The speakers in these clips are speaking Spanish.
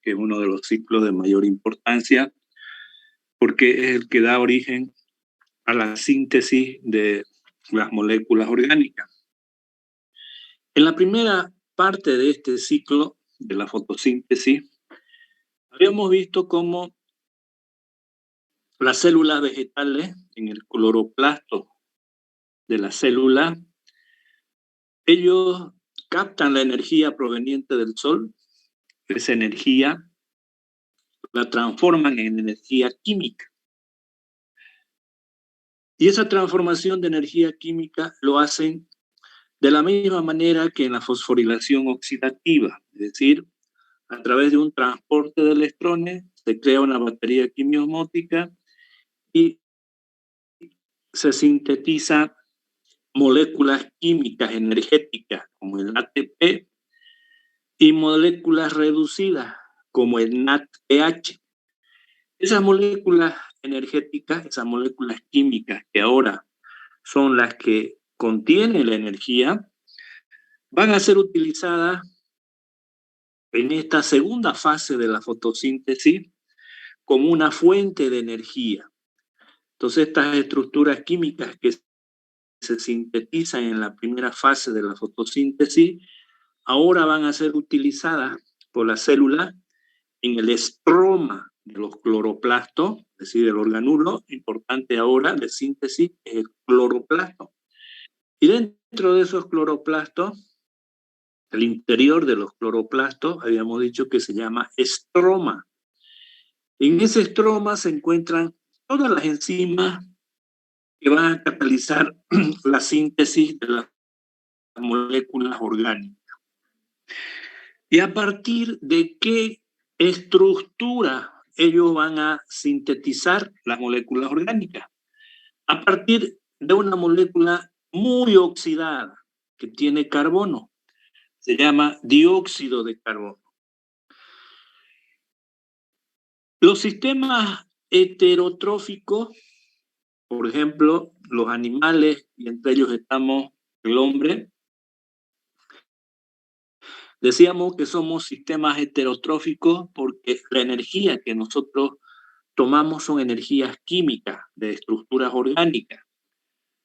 que es uno de los ciclos de mayor importancia, porque es el que da origen a la síntesis de las moléculas orgánicas. En la primera parte de este ciclo de la fotosíntesis, habíamos visto cómo las células vegetales, en el cloroplasto de la célula, ellos captan la energía proveniente del sol, esa energía la transforman en energía química. Y esa transformación de energía química lo hacen de la misma manera que en la fosforilación oxidativa, es decir, a través de un transporte de electrones se crea una batería quimiosmótica y se sintetiza moléculas químicas energéticas como el ATP y moléculas reducidas como el NADPH. Esas moléculas energéticas, esas moléculas químicas que ahora son las que contienen la energía, van a ser utilizadas en esta segunda fase de la fotosíntesis como una fuente de energía. Entonces, estas estructuras químicas que se sintetizan en la primera fase de la fotosíntesis, ahora van a ser utilizadas por la célula en el estroma de los cloroplastos, es decir, el organulo importante ahora de síntesis es el cloroplasto. Y dentro de esos cloroplastos, el interior de los cloroplastos, habíamos dicho que se llama estroma. En ese estroma se encuentran todas las enzimas que van a catalizar la síntesis de las moléculas orgánicas. ¿Y a partir de qué estructura ellos van a sintetizar las moléculas orgánicas? A partir de una molécula muy oxidada que tiene carbono. Se llama dióxido de carbono. Los sistemas heterotróficos, por ejemplo, los animales, y entre ellos estamos el hombre, decíamos que somos sistemas heterotróficos porque la energía que nosotros tomamos son energías químicas de estructuras orgánicas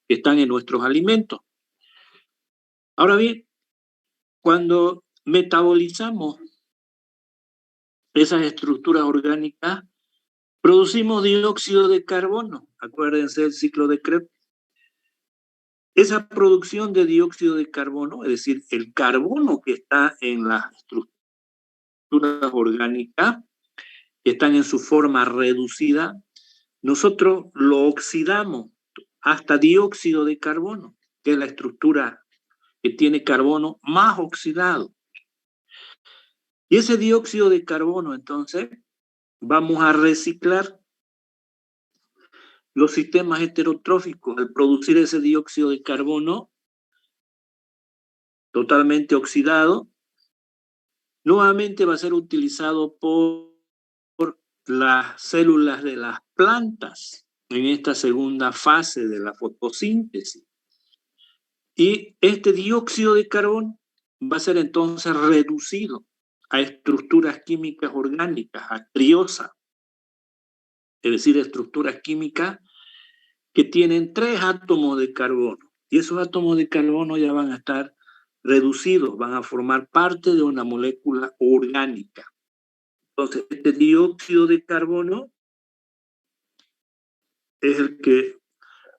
que están en nuestros alimentos. Ahora bien, cuando metabolizamos esas estructuras orgánicas, producimos dióxido de carbono. Acuérdense del ciclo de Krebs. Esa producción de dióxido de carbono, es decir, el carbono que está en las estructuras orgánicas, que están en su forma reducida, nosotros lo oxidamos hasta dióxido de carbono, que es la estructura que tiene carbono más oxidado. Y ese dióxido de carbono, entonces, vamos a reciclar los sistemas heterotróficos. Al producir ese dióxido de carbono totalmente oxidado, nuevamente va a ser utilizado por las células de las plantas en esta segunda fase de la fotosíntesis. Y este dióxido de carbono va a ser entonces reducido a estructuras químicas orgánicas, a triosa, es decir, estructuras químicas que tienen 3 átomos de carbono. Y esos átomos de carbono ya van a estar reducidos, van a formar parte de una molécula orgánica. Entonces, este dióxido de carbono es el que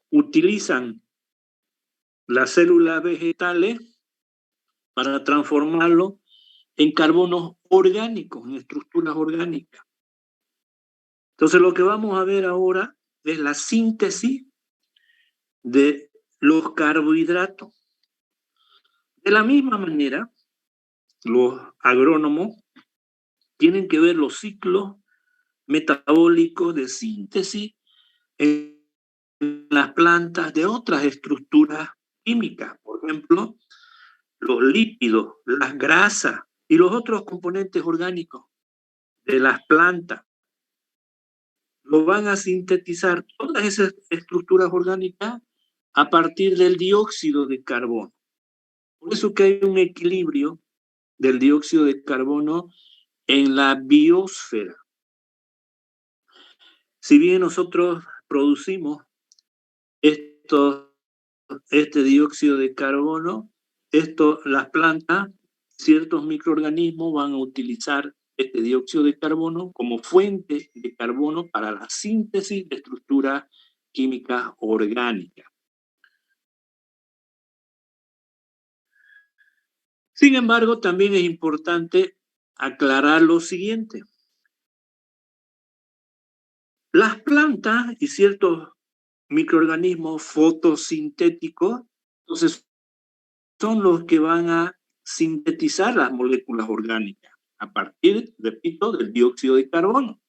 utilizan las células vegetales para transformarlo en carbonos orgánicos, en estructuras orgánicas. Entonces, lo que vamos a ver ahora es la síntesis de los carbohidratos. De la misma manera, los agrónomos tienen que ver los ciclos metabólicos de síntesis en las plantas de otras estructuras químicas, por ejemplo, los lípidos, las grasas y los otros componentes orgánicos de las plantas. Lo van a sintetizar todas esas estructuras orgánicas a partir del dióxido de carbono. Por eso que hay un equilibrio del dióxido de carbono en la biosfera. Si bien nosotros producimos este dióxido de carbono, las plantas, ciertos microorganismos van a utilizar este dióxido de carbono como fuente de carbono para la síntesis de estructuras químicas orgánicas. Sin embargo, también es importante aclarar lo siguiente. Las plantas y ciertos microorganismos fotosintéticos, entonces, son los que van a sintetizar las moléculas orgánicas a partir, repito, del dióxido de carbono.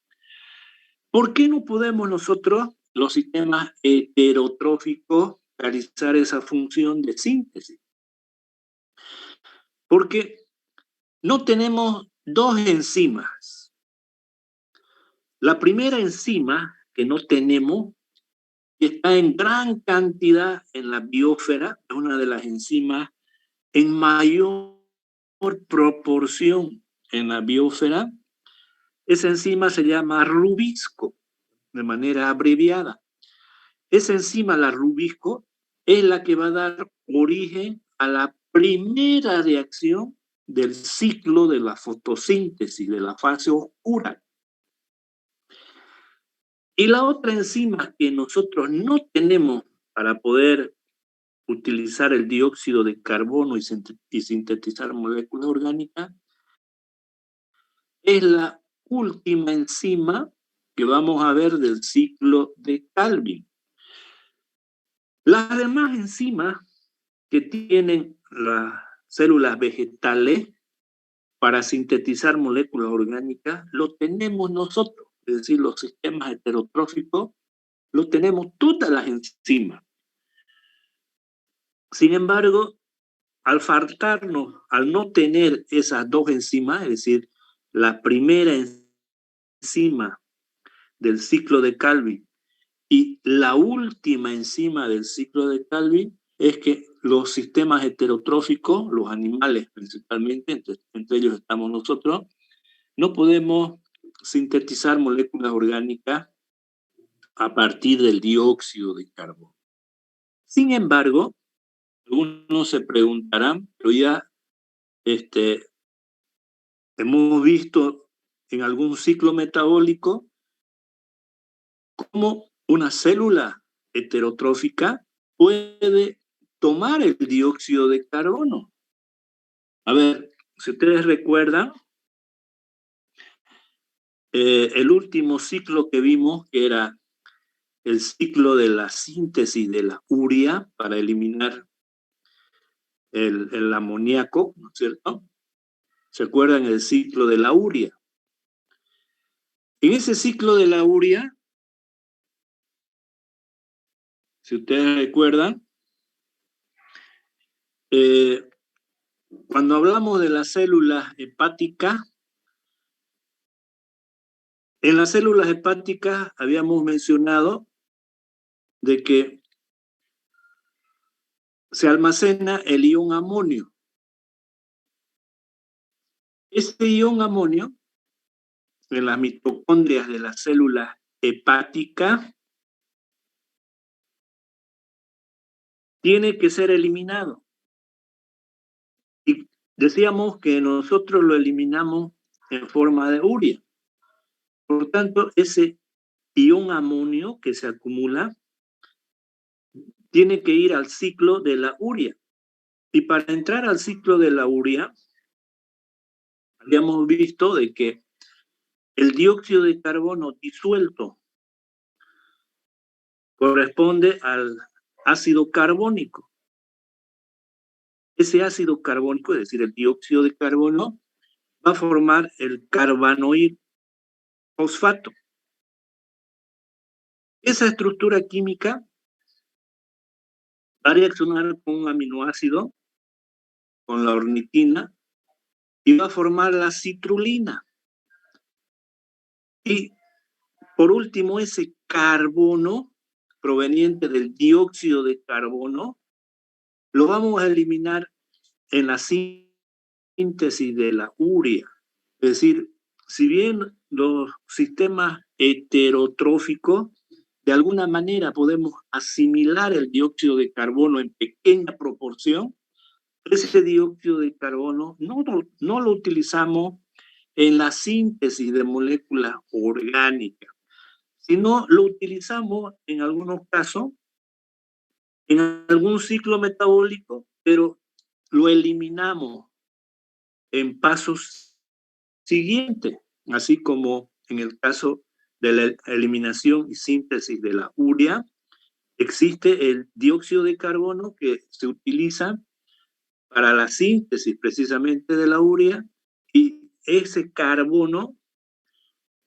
¿Por qué no podemos nosotros, los sistemas heterotróficos, realizar esa función de síntesis? Porque no tenemos dos enzimas. La primera enzima que no tenemos, que está en gran cantidad en la biosfera, es una de las enzimas en mayor proporción en la biosfera. Esa enzima se llama rubisco, de manera abreviada. Esa enzima, la rubisco, es la que va a dar origen a la primera reacción del ciclo de la fotosíntesis, de la fase oscura. Y la otra enzima que nosotros no tenemos para poder utilizar el dióxido de carbono y sintetizar moléculas orgánicas es la última enzima que vamos a ver del ciclo de Calvin. Las demás enzimas que tienen las células vegetales para sintetizar moléculas orgánicas lo tenemos nosotros, es decir, los sistemas heterotróficos, lo tenemos todas las enzimas. Sin embargo, al faltarnos, al no tener esas dos enzimas, es decir, la primera enzima del ciclo de Calvin y la última enzima del ciclo de Calvin, es que los sistemas heterotróficos, los animales principalmente, entre ellos estamos nosotros, no podemos sintetizar moléculas orgánicas a partir del dióxido de carbono. Sin embargo, algunos se preguntarán, pero ya hemos visto en algún ciclo metabólico cómo una célula heterotrófica puede tomar el dióxido de carbono. A ver, si ustedes recuerdan, el último ciclo que vimos, que era el ciclo de la síntesis de la urea para eliminar el amoníaco, ¿no es cierto? ¿Se acuerdan el ciclo de la urea? En ese ciclo de la urea, si ustedes recuerdan, cuando hablamos de las células hepáticas, en las células hepáticas habíamos mencionado de que se almacena el ion amonio. Este ion amonio, en las mitocondrias de las células hepáticas, tiene que ser eliminado. Y decíamos que nosotros lo eliminamos en forma de urea. Por tanto, ese ion amonio que se acumula tiene que ir al ciclo de la urea. Y para entrar al ciclo de la urea, habíamos visto de que el dióxido de carbono disuelto corresponde al ácido carbónico. Ese ácido carbónico, es decir, el dióxido de carbono, va a formar el carbanoil fosfato. Esa estructura química va a reaccionar con un aminoácido, con la ornitina, y va a formar la citrulina. Y por último, ese carbono proveniente del dióxido de carbono lo vamos a eliminar en la síntesis de la urea. Es decir, si bien los sistemas heterotróficos, de alguna manera podemos asimilar el dióxido de carbono en pequeña proporción, ese dióxido de carbono no lo utilizamos en la síntesis de moléculas orgánicas, sino lo utilizamos en algunos casos en algún ciclo metabólico, pero lo eliminamos en pasos siguientes, así como en el caso de la eliminación y síntesis de la urea, existe el dióxido de carbono que se utiliza para la síntesis precisamente de la urea, y ese carbono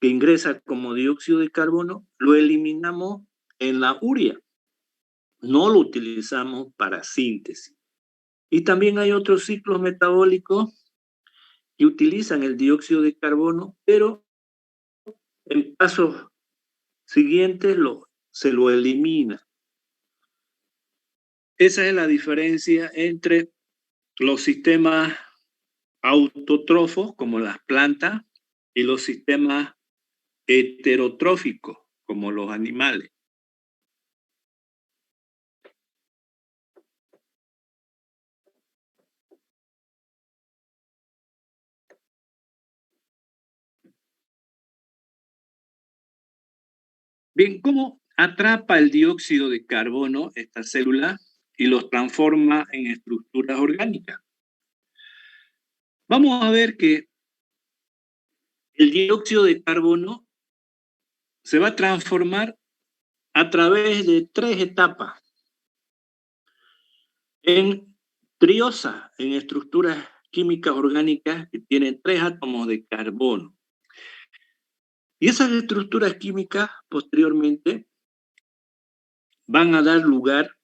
que ingresa como dióxido de carbono lo eliminamos en la urea, no lo utilizamos para síntesis. Y también hay otros ciclos metabólicos que utilizan el dióxido de carbono, pero en pasos siguientes se lo elimina. Esa es la diferencia entre los sistemas autotrófos, como las plantas, y los sistemas heterotróficos, como los animales. Bien, ¿cómo atrapa el dióxido de carbono esta célula y los transforma en estructuras orgánicas? Vamos a ver que el dióxido de carbono se va a transformar a través de 3 etapas. En triosa, en estructuras químicas orgánicas que tienen 3 átomos de carbono. Y esas estructuras químicas posteriormente van a dar lugar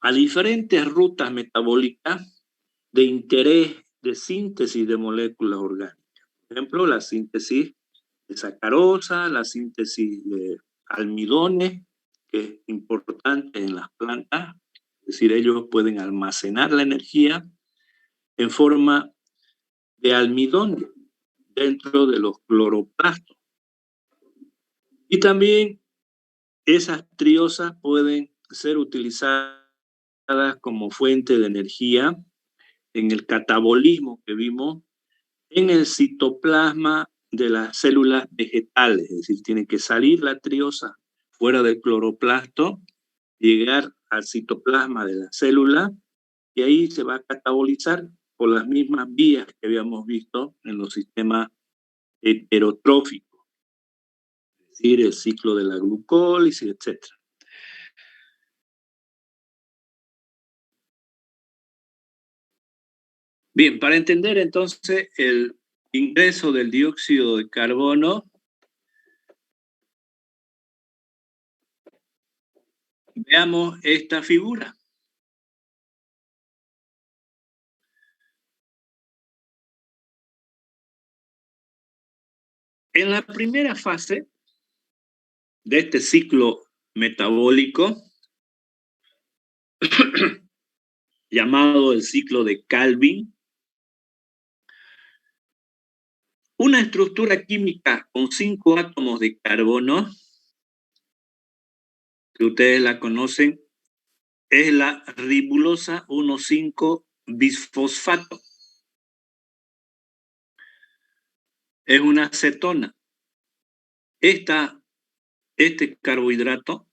a diferentes rutas metabólicas de interés de síntesis de moléculas orgánicas. Por ejemplo, la síntesis de sacarosa, la síntesis de almidones, que es importante en las plantas, es decir, ellos pueden almacenar la energía en forma de almidón dentro de los cloroplastos. Y también esas triosas pueden ser utilizadas como fuente de energía en el catabolismo que vimos en el citoplasma de las células vegetales, es decir, tiene que salir la triosa fuera del cloroplasto, llegar al citoplasma de la célula, y ahí se va a catabolizar por las mismas vías que habíamos visto en los sistemas heterotróficos, es decir, el ciclo de la glucólisis, etc. Bien, para entender entonces el ingreso del dióxido de carbono, veamos esta figura. En la primera fase de este ciclo metabólico, llamado el ciclo de Calvin, una estructura química con 5 átomos de carbono, que ustedes la conocen, es la ribulosa 1,5-bisfosfato. Es una cetona. Este carbohidrato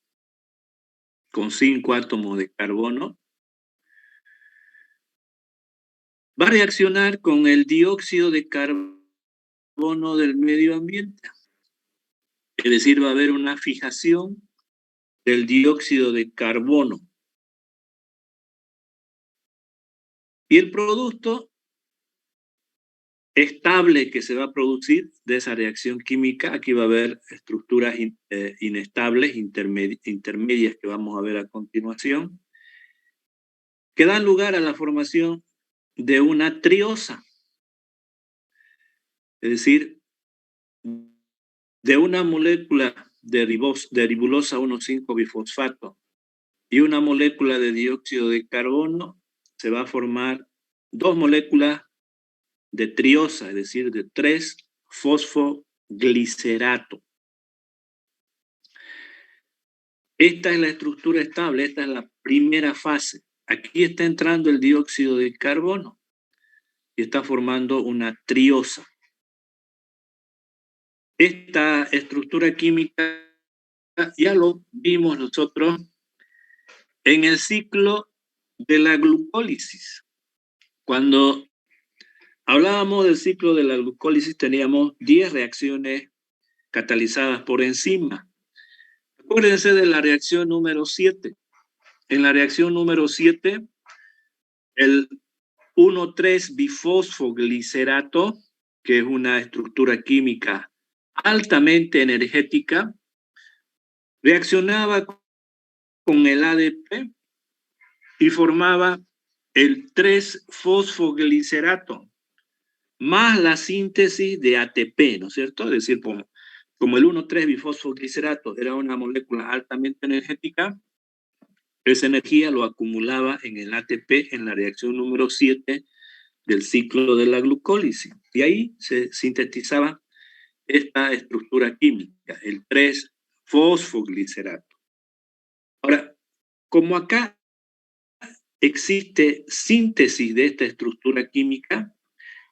con 5 átomos de carbono va a reaccionar con el dióxido de carbono del medio ambiente. Es decir, va a haber una fijación del dióxido de carbono. Y el producto estable que se va a producir de esa reacción química, aquí va a haber estructuras inestables, intermedias que vamos a ver a continuación, que dan lugar a la formación de una triosa. Es decir, de una molécula de ribulosa 1,5-bifosfato y una molécula de dióxido de carbono, se va a formar 2 moléculas de triosa, es decir, de 3 3-fosfoglicerato. Esta es la estructura estable, esta es la primera fase. Aquí está entrando el dióxido de carbono y está formando una triosa. Esta estructura química ya lo vimos nosotros en el ciclo de la glucólisis. Cuando hablábamos del ciclo de la glucólisis, teníamos 10 reacciones catalizadas por enzimas. Acuérdense de la reacción número 7. En la reacción número 7, el 1,3-bifosfoglicerato, que es una estructura química altamente energética, reaccionaba con el ADP y formaba el 3-fosfoglicerato, más la síntesis de ATP, ¿no es cierto? Es decir, como el 1,3-bifosfoglicerato era una molécula altamente energética, esa energía lo acumulaba en el ATP en la reacción número 7 del ciclo de la glucólisis. Y ahí se sintetizaba esta estructura química, el 3-fosfoglicerato. Ahora, como acá existe síntesis de esta estructura química,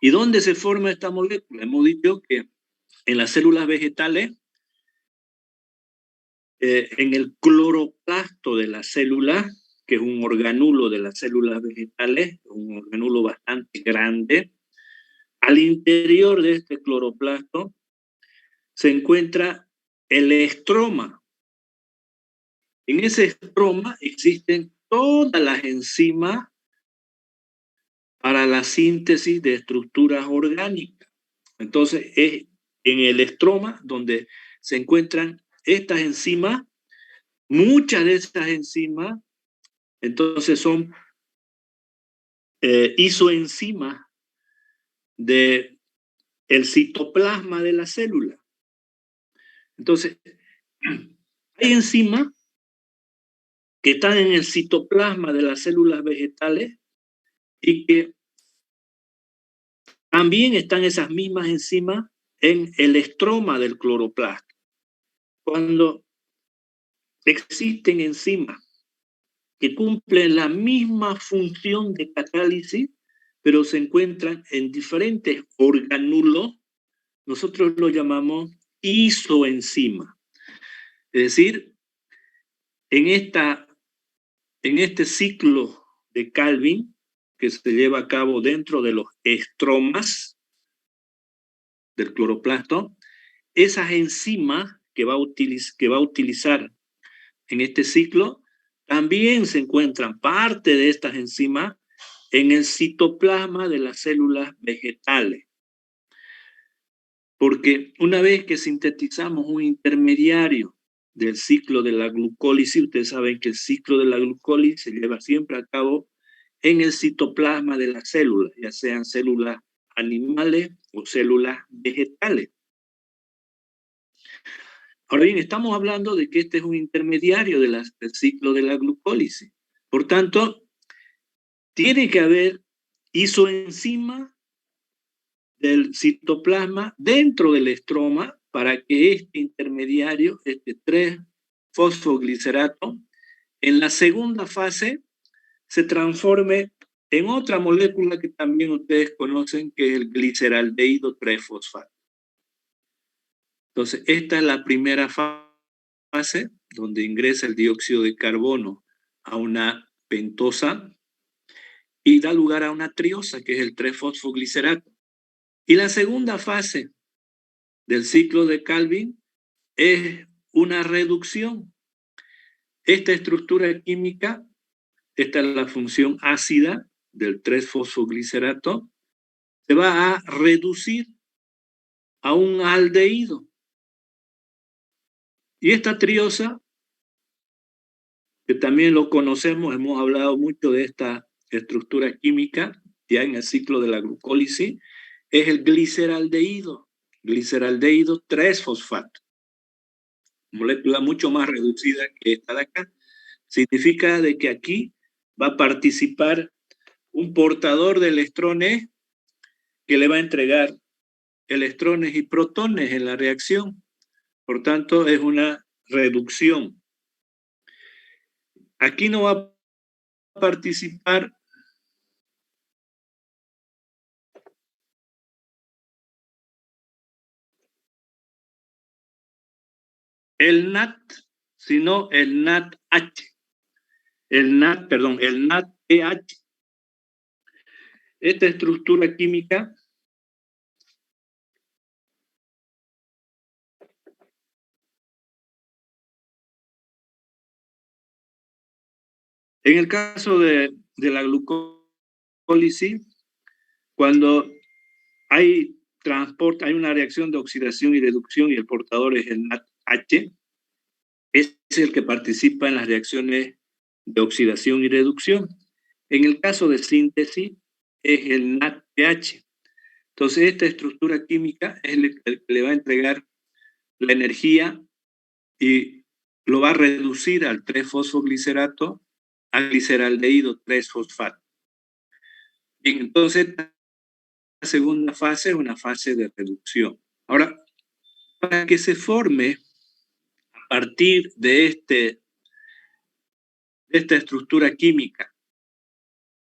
¿y dónde se forma esta molécula? Hemos dicho que en las células vegetales, en el cloroplasto de la célula, que es un organulo de las células vegetales, un organulo bastante grande, al interior de este cloroplasto se encuentra el estroma. En ese estroma existen todas las enzimas para la síntesis de estructuras orgánicas. Entonces, es en el estroma donde se encuentran estas enzimas. Muchas de estas enzimas, entonces, son isoenzimas del citoplasma de la célula. Entonces, hay enzimas que están en el citoplasma de las células vegetales y que también están esas mismas enzimas en el estroma del cloroplasto. Cuando existen enzimas que cumplen la misma función de catálisis, pero se encuentran en diferentes organulos, nosotros lo llamamos isoenzima. Es decir, en este ciclo de Calvin, que se lleva a cabo dentro de los estromas del cloroplasto, esas enzimas que va a utilizar en este ciclo, también se encuentran parte de estas enzimas en el citoplasma de las células vegetales. Porque una vez que sintetizamos un intermediario del ciclo de la glucólisis, ustedes saben que el ciclo de la glucólisis se lleva siempre a cabo en el citoplasma de las células, ya sean células animales o células vegetales. Ahora bien, estamos hablando de que este es un intermediario del ciclo de la glucólisis. Por tanto, tiene que haber isoenzima del citoplasma dentro del estroma para que este intermediario, este 3-fosfoglicerato, en la segunda fase se transforme en otra molécula que también ustedes conocen, que es el gliceraldehído 3-fosfato. Entonces, esta es la primera fase donde ingresa el dióxido de carbono a una pentosa y da lugar a una triosa, que es el 3-fosfoglicerato. Y la segunda fase del ciclo de Calvin es una reducción. Esta estructura química, esta es la función ácida del 3-fosfoglicerato, se va a reducir a un aldehído. Y esta triosa, que también lo conocemos, hemos hablado mucho de esta estructura química ya en el ciclo de la glucólisis, es el gliceraldehído 3-fosfato. Molécula mucho más reducida que esta de acá. Significa de que aquí va a participar un portador de electrones que le va a entregar electrones y protones en la reacción. Por tanto, es una reducción. Aquí no va a participar el NAT, sino el NADH. El NADPH. Esta estructura química en el caso de la glucólisis, cuando hay transporte, hay una reacción de oxidación y reducción y el portador es el NADH, es el que participa en las reacciones de oxidación y reducción. En el caso de síntesis es el NADPH. Entonces esta estructura química es el que le va a entregar la energía y lo va a reducir al 3-fosfoglicerato, al gliceraldehído 3-fosfato. Bien, entonces la segunda fase es una fase de reducción. Ahora, para que se forme a partir de esta estructura química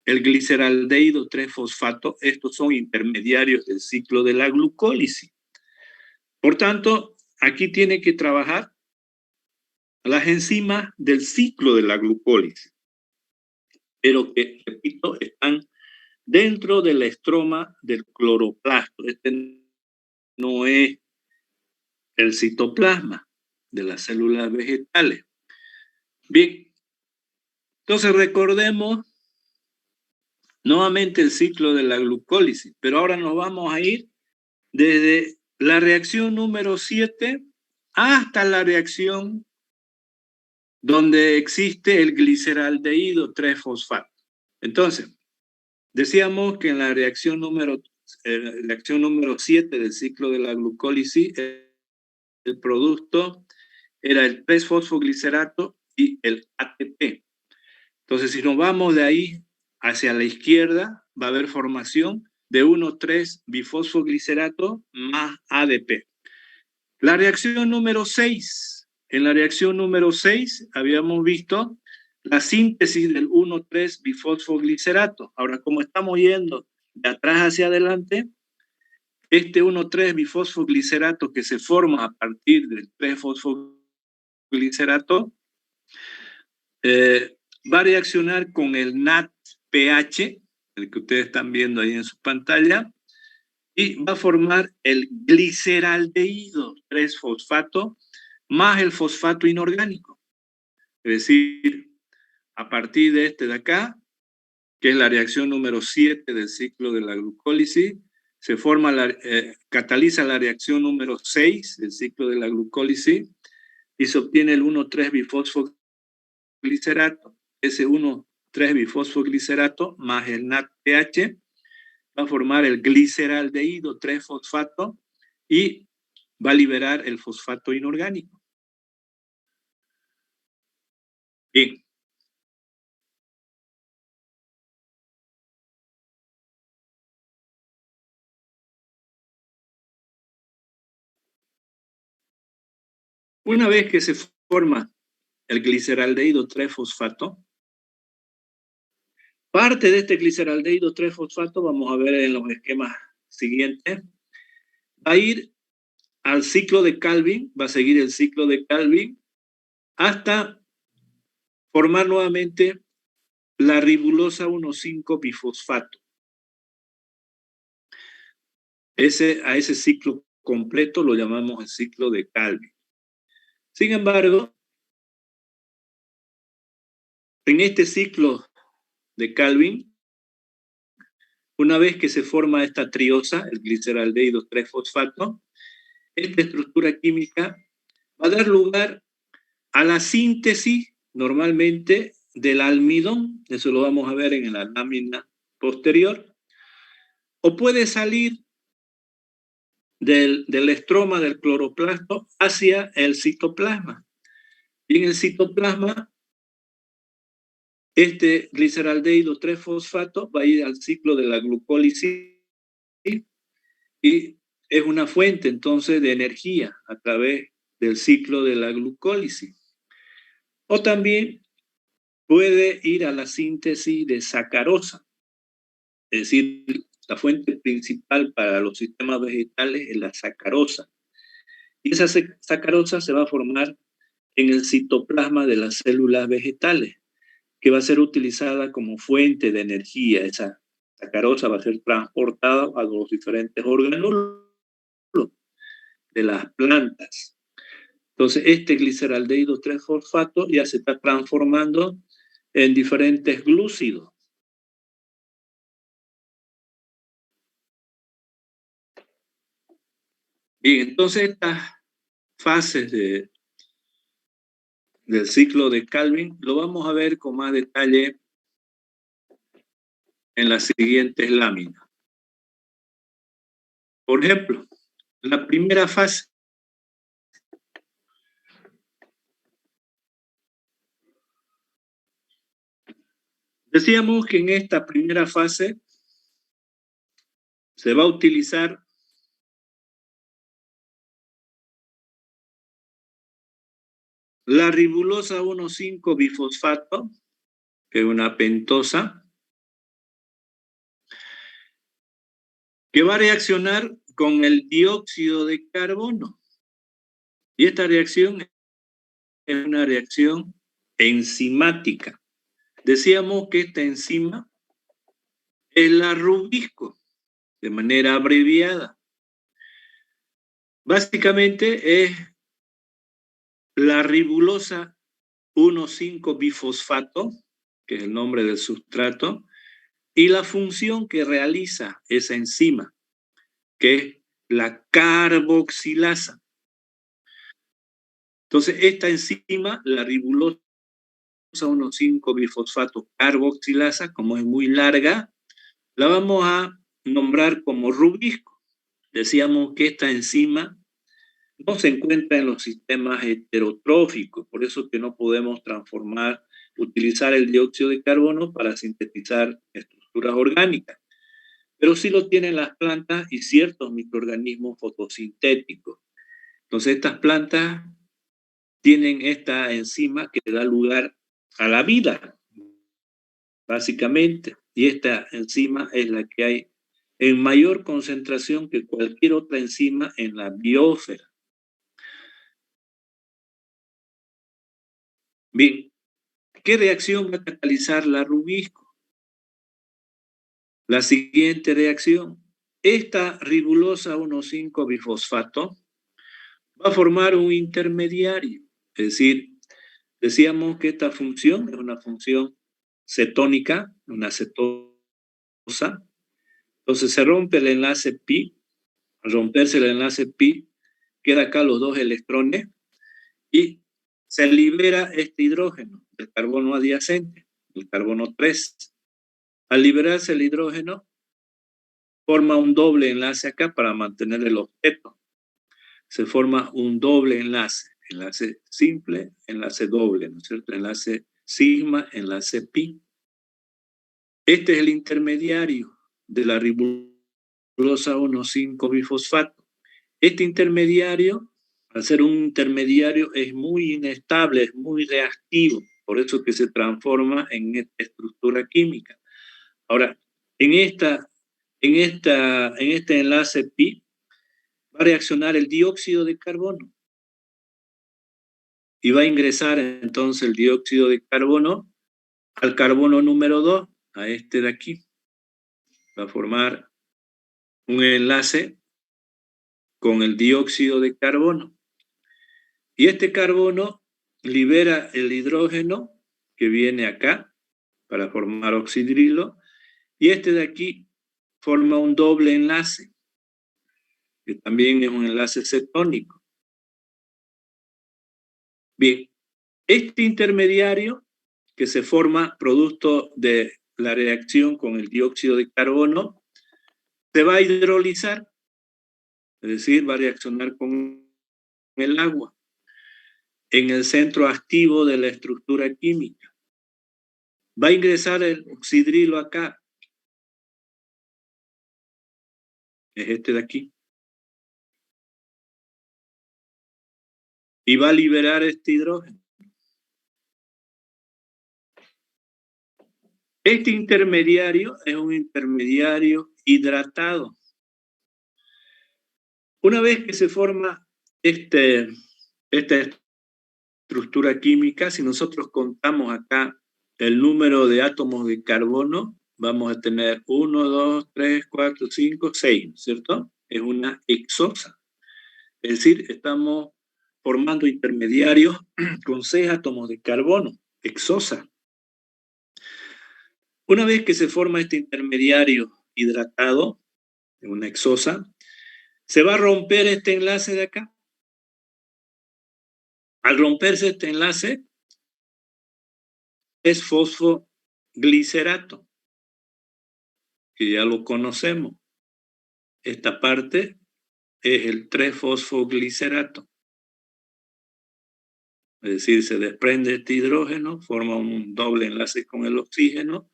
el gliceraldehído 3-fosfato, estos son intermediarios del ciclo de la glucólisis. Por tanto, aquí tiene que trabajar las enzimas del ciclo de la glucólisis, pero que, repito, están dentro del estroma del cloroplasto. Este no es el citoplasma de las células vegetales. Bien, entonces recordemos nuevamente el ciclo de la glucólisis, pero ahora nos vamos a ir desde la reacción número 7 hasta la reacción donde existe el gliceraldehído 3-fosfato. Entonces, decíamos que en la reacción número 7 del ciclo de la glucólisis, el producto era el 3-fosfoglicerato y el ATP. Entonces, si nos vamos de ahí hacia la izquierda, va a haber formación de 1,3-bifosfoglicerato más ADP. La reacción número 6. En la reacción número 6 habíamos visto la síntesis del 1,3-bifosfoglicerato. Ahora, como estamos yendo de atrás hacia adelante, este 1,3-bifosfoglicerato que se forma a partir del 3-fosfoglicerato va a reaccionar con el NADPH, el que ustedes están viendo ahí en su pantalla, y va a formar el gliceraldehído 3-fosfato más el fosfato inorgánico. Es decir, a partir de este de acá, que es la reacción número 7 del ciclo de la glucólisis, se forma cataliza la reacción número 6 del ciclo de la glucólisis y se obtiene el 1,3-bifosfoglicerato. Ese 1,3-bifosfoglicerato más el NADPH va a formar el gliceraldehído 3-fosfato y va a liberar el fosfato inorgánico. Bien. Una vez que se forma el gliceraldehído 3-fosfato, parte de este gliceraldehído 3-fosfato, vamos a ver en los esquemas siguientes, va a ir al ciclo de Calvin, va a seguir el ciclo de Calvin hasta formar nuevamente la ribulosa 1,5-bifosfato. A ese ciclo completo lo llamamos el ciclo de Calvin. Sin embargo, en este ciclo de Calvin, una vez que se forma esta triosa, el gliceraldehído 3-fosfato, esta estructura química va a dar lugar a la síntesis normalmente del almidón, eso lo vamos a ver en la lámina posterior, o puede salir del estroma del cloroplasto hacia el citoplasma. Y en el citoplasma, este gliceraldehído 3-fosfato va a ir al ciclo de la glucólisis y es una fuente entonces de energía a través del ciclo de la glucólisis. O también puede ir a la síntesis de sacarosa, es decir, la fuente principal para los sistemas vegetales es la sacarosa. Y esa sacarosa se va a formar en el citoplasma de las células vegetales, que va a ser utilizada como fuente de energía. Esa sacarosa va a ser transportada a los diferentes órganos de las plantas. Entonces, este gliceraldehído 3-fosfato ya se está transformando en diferentes glúcidos. Bien, entonces estas fases del ciclo de Calvin lo vamos a ver con más detalle en las siguientes láminas. Por ejemplo, la primera fase. Decíamos que en esta primera fase se va a utilizar la ribulosa 1,5-bifosfato, que es una pentosa, que va a reaccionar con el dióxido de carbono. Y esta reacción es una reacción enzimática. Decíamos que esta enzima es la rubisco, de manera abreviada. Básicamente es la ribulosa 1,5-bifosfato, que es el nombre del sustrato, y la función que realiza esa enzima, que es la carboxilasa. Entonces, esta enzima, la ribulosa 1,5-bifosfato carboxilasa, como es muy larga, la vamos a nombrar como rubisco. Decíamos que esta enzima no se encuentra en los sistemas heterotróficos, por eso que no podemos utilizar el dióxido de carbono para sintetizar estructuras orgánicas, pero sí lo tienen las plantas y ciertos microorganismos fotosintéticos. Entonces estas plantas tienen esta enzima que da lugar a la vida, básicamente, y esta enzima es la que hay en mayor concentración que cualquier otra enzima en la biosfera. Bien, ¿qué reacción va a catalizar la rubisco? La siguiente reacción. Esta ribulosa 1,5-bifosfato va a formar un intermediario, es decir, decíamos que esta función es una función cetónica, una cetosa. Entonces se rompe el enlace pi. Al romperse el enlace pi, queda acá los dos electrones y se libera este hidrógeno, el carbono adyacente, el carbono 3. Al liberarse el hidrógeno, forma un doble enlace acá para mantener el octeto. Se forma un doble enlace simple, enlace doble, ¿no es cierto? Enlace sigma, enlace pi. Este es el intermediario de la ribulosa 1,5-bifosfato. Este intermediario, al ser un intermediario, es muy inestable, es muy reactivo, por eso que se transforma en esta estructura química. Ahora, en este enlace pi va a reaccionar el dióxido de carbono y va a ingresar entonces el dióxido de carbono al carbono número 2, a este de aquí. Va a formar un enlace con el dióxido de carbono. Y este carbono libera el hidrógeno que viene acá para formar oxidrilo, y este de aquí forma un doble enlace, que también es un enlace cetónico. Bien, este intermediario que se forma producto de la reacción con el dióxido de carbono se va a hidrolizar, es decir, va a reaccionar con el agua en el centro activo de la estructura química. Va a ingresar el oxidrilo acá, es este de aquí. y va a liberar este hidrógeno. Este intermediario es un intermediario hidratado. Una vez que se forma esta estructura química, si nosotros contamos acá el número de átomos de carbono, vamos a tener 1, 2, 3, 4, 5, 6, ¿cierto? Es una exosa. Es decir, estamos formando intermediarios con 6 átomos de carbono, exosa. Una vez que se forma este intermediario hidratado, una exosa, se va a romper este enlace de acá. Al romperse este enlace, es fosfoglicerato, que ya lo conocemos. Esta parte es el 3-fosfoglicerato. Es decir, se desprende este hidrógeno, forma un doble enlace con el oxígeno,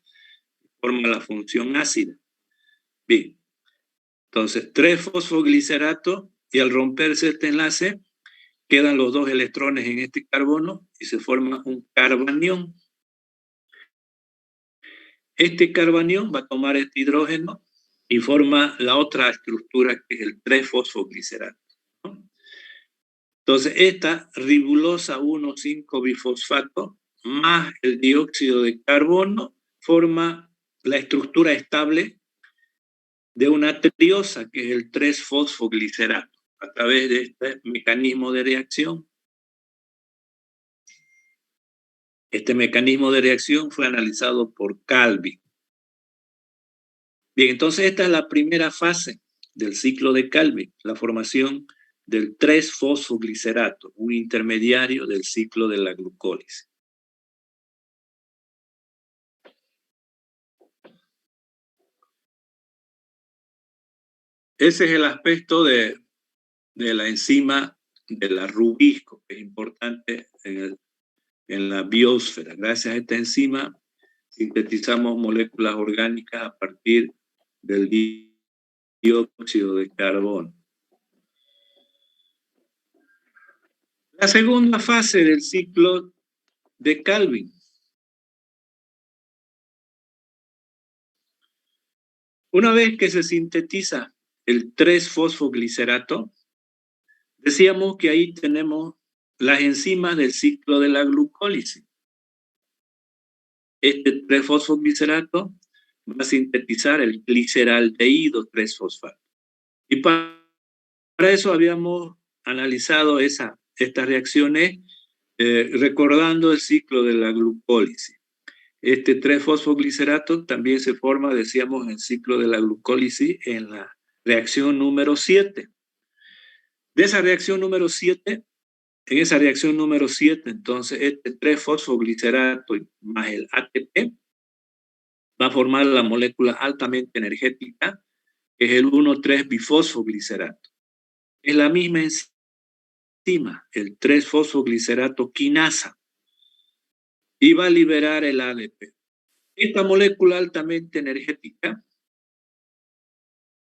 forma la función ácida. Bien, entonces 3-fosfoglicerato, y al romperse este enlace, quedan los 2 electrones en este carbono y se forma un carbanión. Este carbanión va a tomar este hidrógeno y forma la otra estructura que es el 3-fosfoglicerato, ¿no? Entonces, esta ribulosa 1,5-bifosfato más el dióxido de carbono forma la estructura estable de una triosa, que es el 3-fosfoglicerato, a través de este mecanismo de reacción. Este mecanismo de reacción fue analizado por Calvin. Bien, entonces esta es la primera fase del ciclo de Calvin, la formación del 3-fosfoglicerato, un intermediario del ciclo de la glucólisis. Ese es el aspecto de la enzima de la rubisco, que es importante en la biosfera. Gracias a esta enzima sintetizamos moléculas orgánicas a partir del dióxido de carbono. La segunda fase del ciclo de Calvin. Una vez que se sintetiza el 3-fosfoglicerato, decíamos que ahí tenemos las enzimas del ciclo de la glucólisis. Este 3-fosfoglicerato va a sintetizar el gliceraldehído 3-fosfato. Y para eso habíamos analizado estas reacciones recordando el ciclo de la glucólisis. Este 3-fosfoglicerato también se forma, decíamos, en el ciclo de la glucólisis en la reacción número 7. De esa reacción número 7, en esa reacción número 7, entonces este 3-fosfoglicerato más el ATP va a formar la molécula altamente energética, que es el 1,3-bifosfoglicerato. Es la misma enzima, el 3-fosfoglicerato quinasa, y va a liberar el ADP. Esta molécula altamente energética,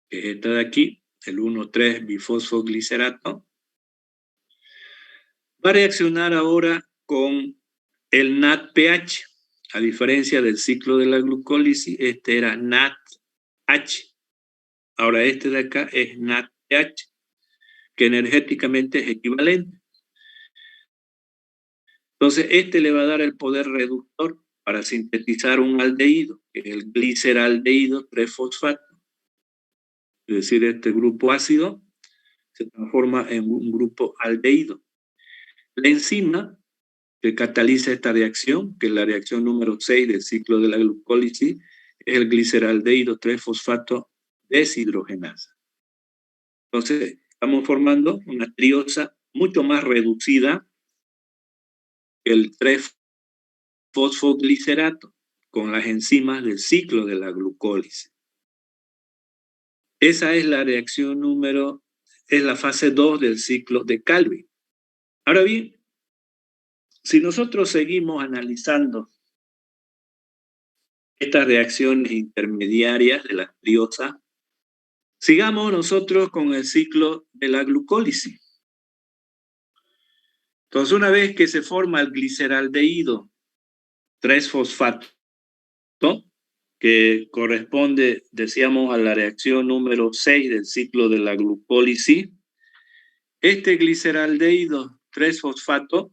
que es esta de aquí, el 1,3-bifosfoglicerato, va a reaccionar ahora con el NADPH. A diferencia del ciclo de la glucólisis, este era NADH. Ahora este de acá es NADPH, que energéticamente es equivalente. Entonces, este le va a dar el poder reductor para sintetizar un aldehído, que es el gliceraldehído 3-fosfato. Es decir, este grupo ácido se transforma en un grupo aldehído. La enzima que cataliza esta reacción, que es la reacción número 6 del ciclo de la glucólisis, es el gliceraldehído 3-fosfato deshidrogenasa. Entonces, estamos formando una triosa mucho más reducida que el 3-fosfoglicerato, con las enzimas del ciclo de la glucólisis. Esa es la reacción es la fase 2 del ciclo de Calvin. Ahora bien, si nosotros seguimos analizando estas reacciones intermediarias de la triosa, sigamos nosotros con el ciclo de la glucólisis. Entonces, una vez que se forma el gliceraldehído 3-fosfato, que corresponde, decíamos, a la reacción número 6 del ciclo de la glucólisis, este gliceraldehído 3-fosfato,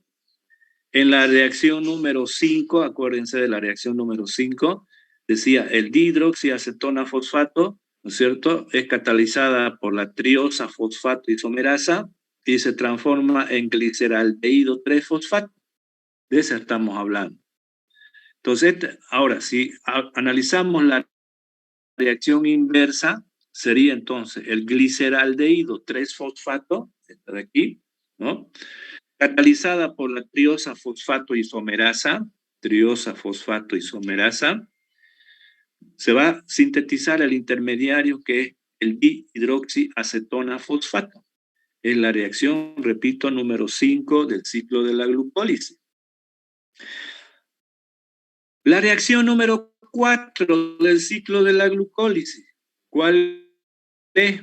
en la reacción número 5, acuérdense de la reacción número 5, decía el dihidroxiacetona fosfato, ¿no es cierto? Es catalizada por la triosa fosfato isomerasa y se transforma en gliceraldehído 3-fosfato. De eso estamos hablando. Entonces, ahora, si analizamos la reacción inversa, sería entonces el gliceraldehído 3-fosfato, esta de aquí, ¿no? Catalizada por la triosa fosfato isomerasa, se va a sintetizar el intermediario que es el dihidroxiacetona fosfato. Es la reacción, repito, número 5 del ciclo de la glucólisis. La reacción número 4 del ciclo de la glucólisis, ¿cuál es?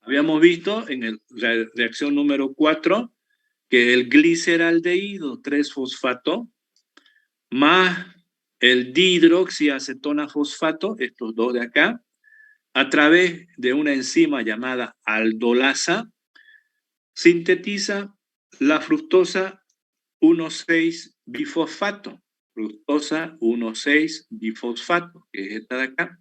Habíamos visto en la reacción número 4 que el gliceraldehído 3-fosfato más el dihidroxiacetona fosfato, estos dos de acá, a través de una enzima llamada aldolasa, sintetiza la fructosa 1,6-bifosfato. Fructosa 1,6-bifosfato, que es esta de acá.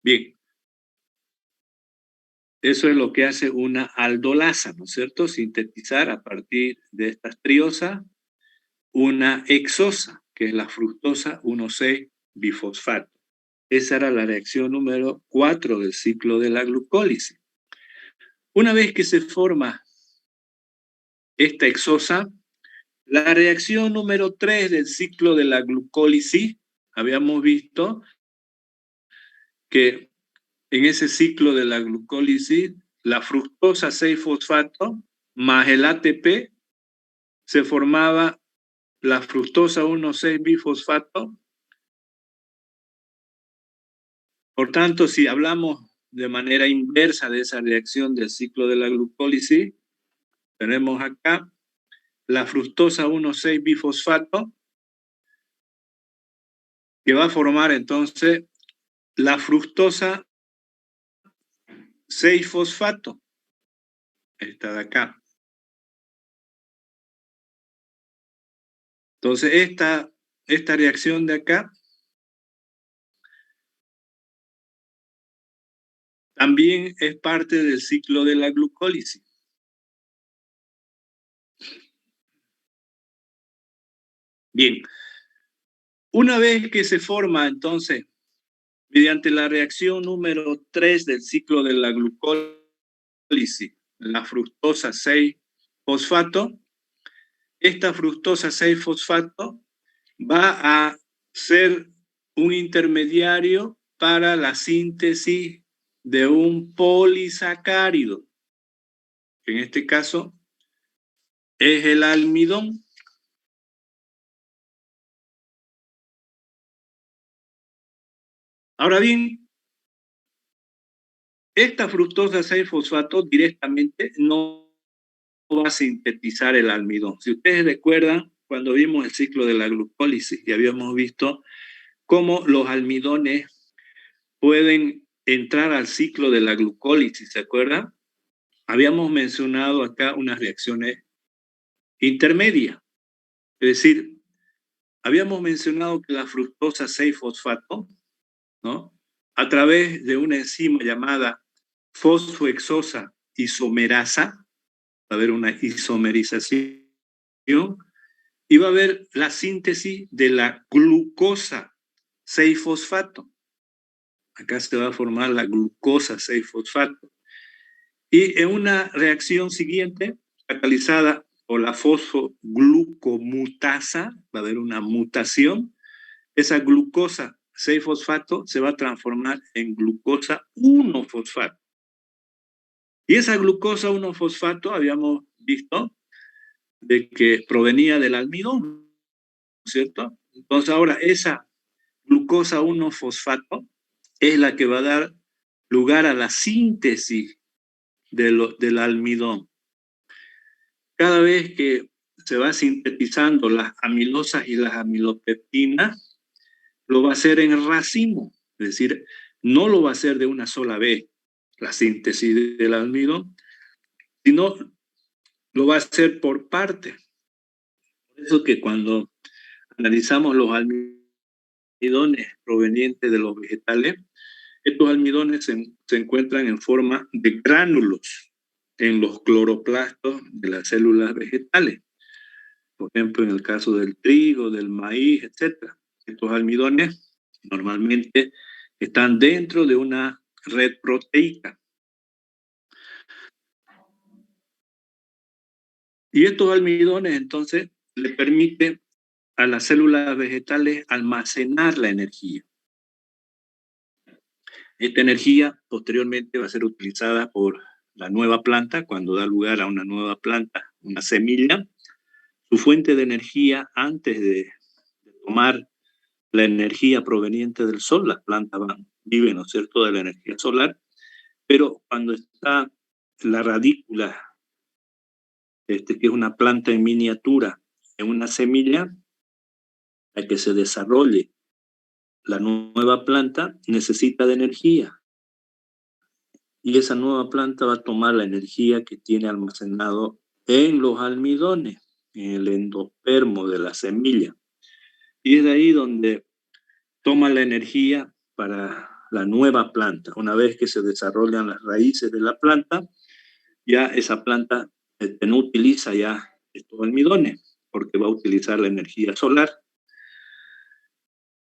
Bien, eso es lo que hace una aldolasa, ¿no es cierto? Sintetizar a partir de estas triosas una hexosa, que es la fructosa 1,6-bifosfato. Esa era la reacción número 4 del ciclo de la glucólisis. Una vez que se forma esta hexosa, la reacción número 3 del ciclo de la glucólisis, habíamos visto que en ese ciclo de la glucólisis, la fructosa 6-fosfato más el ATP se formaba la fructosa 1,6-bifosfato. Por tanto, si hablamos de manera inversa de esa reacción del ciclo de la glucólisis, tenemos acá la fructosa 1,6-bifosfato, que va a formar entonces la fructosa 6-fosfato, esta de acá. Entonces, esta reacción de acá también es parte del ciclo de la glucólisis. Bien, una vez que se forma entonces, mediante la reacción número 3 del ciclo de la glucólisis, la fructosa 6-fosfato, esta fructosa 6-fosfato va a ser un intermediario para la síntesis de un polisacárido, que en este caso es el almidón. Ahora bien, esta fructosa 6-fosfato directamente no va a sintetizar el almidón. Si ustedes recuerdan, cuando vimos el ciclo de la glucólisis y habíamos visto cómo los almidones pueden entrar al ciclo de la glucólisis, ¿se acuerdan? Habíamos mencionado acá unas reacciones intermedias. Es decir, habíamos mencionado que la fructosa 6-fosfato, ¿no? A través de una enzima llamada fosfohexosa isomerasa, va a haber una isomerización y va a haber la síntesis de la glucosa 6-fosfato. Acá se va a formar la glucosa 6-fosfato. Y en una reacción siguiente, catalizada por la fosfoglucomutasa, va a haber una mutación, esa glucosa 6-fosfato se va a transformar en glucosa 1-fosfato. Y esa glucosa 1-fosfato habíamos visto de que provenía del almidón, ¿cierto? Entonces ahora esa glucosa 1-fosfato es la que va a dar lugar a la síntesis del almidón. Cada vez que se va sintetizando las amilosas y las amilopeptinas, lo va a hacer en racimo, es decir, no lo va a hacer de una sola vez la síntesis del almidón, sino lo va a hacer por partes. Por eso que cuando analizamos los almidones provenientes de los vegetales, estos almidones se encuentran en forma de gránulos en los cloroplastos de las células vegetales. Por ejemplo, en el caso del trigo, del maíz, etc. Estos almidones normalmente están dentro de una red proteica. Y estos almidones entonces le permiten a las células vegetales almacenar la energía. Esta energía posteriormente va a ser utilizada por la nueva planta cuando da lugar a una nueva planta, una semilla. Su fuente de energía antes de tomar la energía proveniente del sol, las plantas viven, ¿no es cierto?, de la energía solar, pero cuando está la radícula, que es una planta en miniatura, en una semilla, a que se desarrolle la nueva planta, necesita de energía. Y esa nueva planta va a tomar la energía que tiene almacenado en los almidones, en el endospermo de la semilla. Y es de ahí donde toma la energía para la nueva planta. Una vez que se desarrollan las raíces de la planta, ya esa planta no utiliza ya estos almidones, porque va a utilizar la energía solar.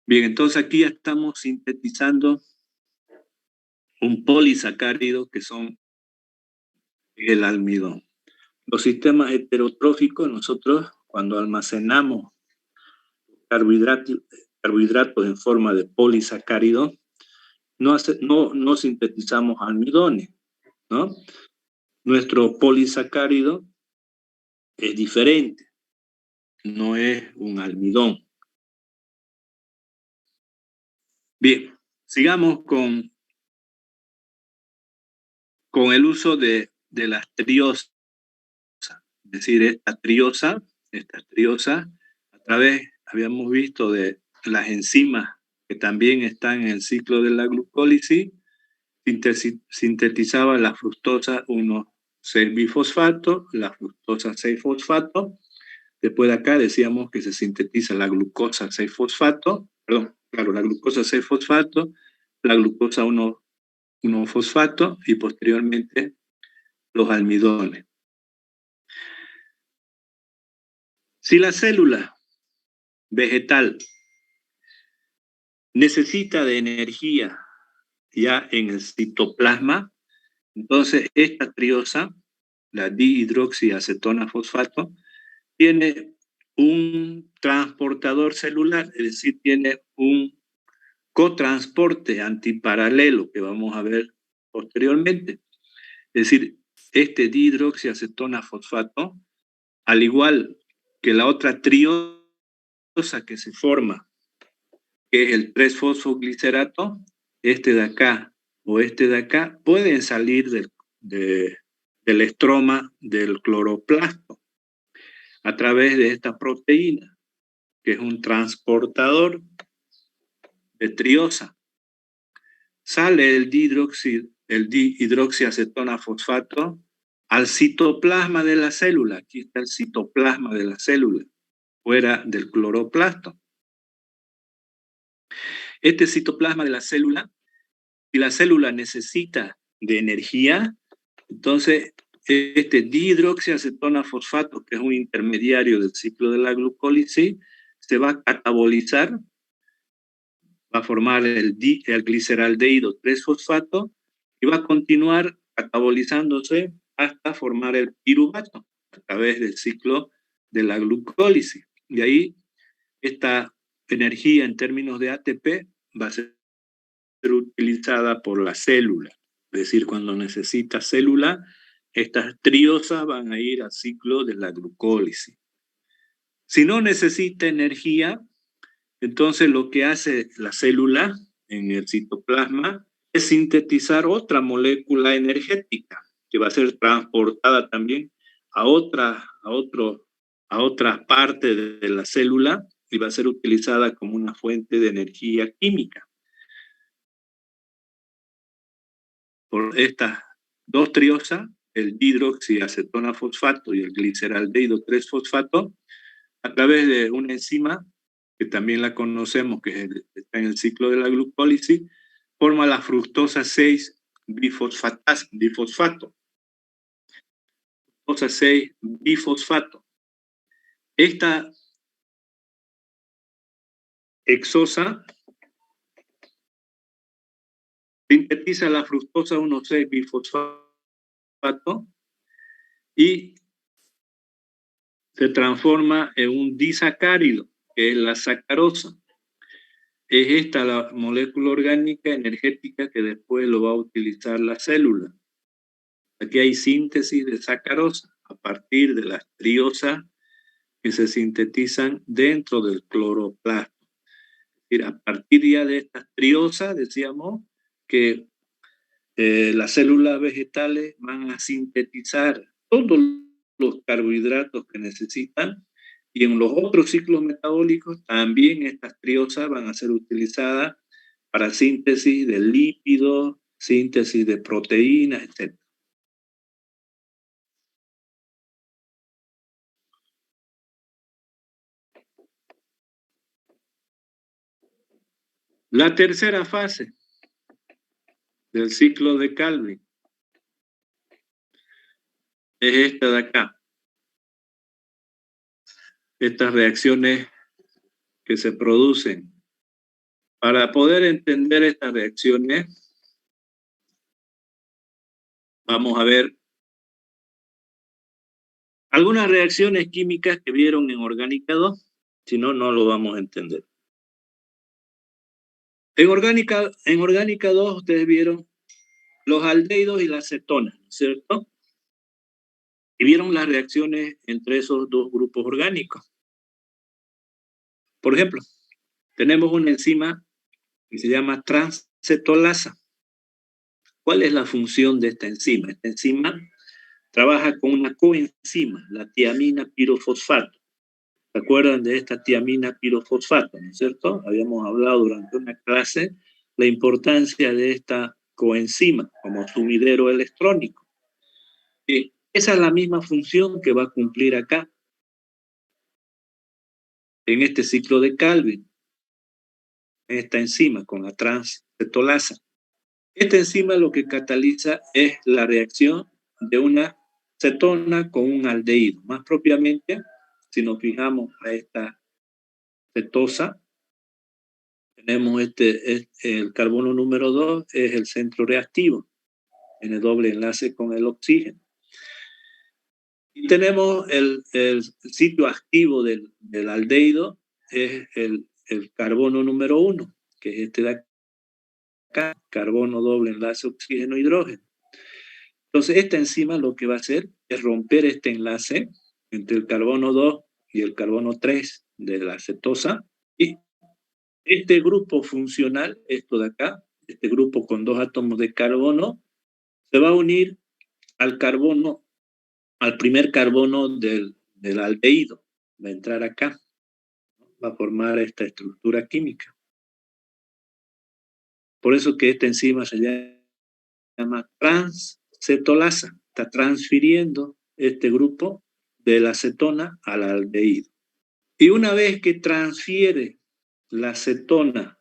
Bien, entonces aquí ya estamos sintetizando un polisacárido que son el almidón. Los sistemas heterotróficos, nosotros cuando almacenamos carbohidratos en forma de polisacárido, no sintetizamos almidones, ¿no? Nuestro polisacárido es diferente, no es un almidón. Bien, sigamos con el uso de las triosas. Es decir, esta triosa, a través, habíamos visto, de las enzimas que también están en el ciclo de la glucólisis, sintetizaba la fructosa 1,6-bifosfato, la fructosa 6-fosfato. Después de acá decíamos que se sintetiza la glucosa 6-fosfato, la glucosa 6-fosfato, la glucosa 1-fosfato y posteriormente los almidones. Si la célula vegetal necesita de energía ya en el citoplasma, entonces esta triosa, la dihidroxiacetona fosfato, tiene un transportador celular, es decir, tiene un cotransporte antiparalelo que vamos a ver posteriormente. Es decir, este dihidroxiacetona fosfato, al igual que la otra triosa que se forma, que es el 3-fosfoglicerato, este de acá o este de acá, pueden salir del estroma del cloroplasto a través de esta proteína, que es un transportador de triosa. Sale el dihidroxiacetona fosfato al citoplasma de la célula. Aquí está el citoplasma de la célula, fuera del cloroplasto. Este citoplasma de la célula, si la célula necesita de energía, entonces este dihidroxiacetona fosfato, que es un intermediario del ciclo de la glucólisis, se va a catabolizar, va a formar el gliceraldehído 3-fosfato y va a continuar catabolizándose hasta formar el piruvato a través del ciclo de la glucólisis. Y ahí esta energía en términos de ATP va a ser utilizada por la célula. Es decir, cuando necesita célula, estas triosas van a ir al ciclo de la glucólisis. Si no necesita energía, entonces lo que hace la célula en el citoplasma es sintetizar otra molécula energética que va a ser transportada también a otras partes de la célula y va a ser utilizada como una fuente de energía química. Por estas dos triosas, el hidroxiacetona fosfato y el gliceraldehído 3-fosfato, a través de una enzima que también la conocemos, que está en el ciclo de la glucólisis, forma la fructosa 6-bifosfato. Fructosa 6-bifosfato. Esta hexosa sintetiza la fructosa 1,6-bifosfato y se transforma en un disacárido, que es la sacarosa. Es esta la molécula orgánica energética que después lo va a utilizar la célula. Aquí hay síntesis de sacarosa a partir de las triosas que se sintetizan dentro del cloroplasma. Es decir, a partir ya de estas triosas, decíamos que las células vegetales van a sintetizar todos los carbohidratos que necesitan, y en los otros ciclos metabólicos también estas triosas van a ser utilizadas para síntesis de lípidos, síntesis de proteínas, etc. La tercera fase del ciclo de Calvin es esta de acá. Estas reacciones que se producen. Para poder entender estas reacciones, vamos a ver algunas reacciones químicas que vieron en Orgánica 2, si no, no lo vamos a entender. En Orgánica 2 ustedes vieron los aldehídos y las cetonas, ¿cierto? Y vieron las reacciones entre esos dos grupos orgánicos. Por ejemplo, tenemos una enzima que se llama transcetolasa. ¿Cuál es la función de esta enzima? Esta enzima trabaja con una coenzima, la tiamina pirofosfato. ¿Se acuerdan de esta tiamina pirofosfato, no es cierto? Habíamos hablado durante una clase la importancia de esta coenzima como sumidero electrónico. Y esa es la misma función que va a cumplir acá, en este ciclo de Calvin, esta enzima con la transcetolasa. Esta enzima lo que cataliza es la reacción de una cetona con un aldehído. Más propiamente, si nos fijamos a esta cetosa, tenemos el carbono número 2, es el centro reactivo, en el doble enlace con el oxígeno. Y tenemos el sitio activo del aldehído, es el carbono número 1, que es este de acá, carbono doble enlace oxígeno-hidrógeno. Entonces, esta enzima lo que va a hacer es romper este enlace entre el carbono 2 y el carbono 3 de la cetosa, y este grupo funcional, esto de acá, este grupo con 2 átomos de carbono, se va a unir al carbono, al primer carbono del aldehído. Va a entrar acá, va a formar esta estructura química. Por eso que esta enzima se llama transcetolasa. Está transfiriendo este grupo de la cetona al aldehído. Y una vez que transfiere la cetona,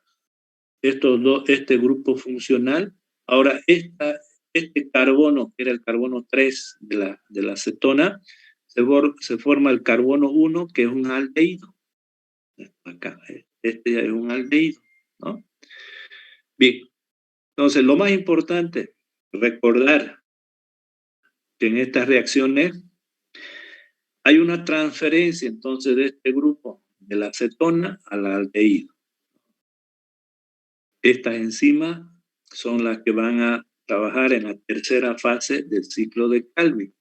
este grupo funcional, ahora este carbono, que era el carbono 3 de la cetona, se forma el carbono 1, que es un aldehído. Acá, este es un aldehído, ¿no? Bien, entonces lo más importante, recordar que en estas reacciones hay una transferencia entonces de este grupo de la cetona al aldehído. Estas enzimas son las que van a trabajar en la tercera fase del ciclo de Calvin.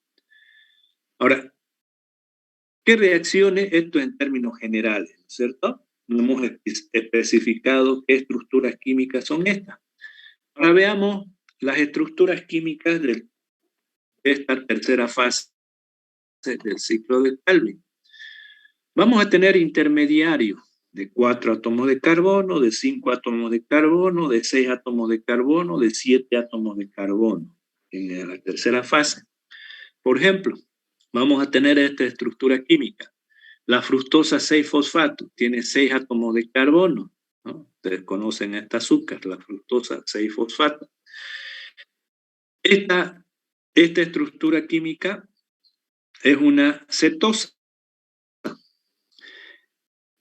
Ahora, ¿qué reacciones? Esto en términos generales, ¿cierto? No hemos especificado qué estructuras químicas son estas. Ahora veamos las estructuras químicas de esta tercera fase del ciclo de Calvin. Vamos a tener intermediarios de 4 átomos de carbono, de 5 átomos de carbono, de 6 átomos de carbono, de 7 átomos de carbono en la tercera fase. Por ejemplo, vamos a tener esta estructura química. La fructosa 6-fosfato tiene 6 átomos de carbono, ¿no? Ustedes conocen este azúcar, la fructosa 6-fosfato. Esta estructura química es una cetosa.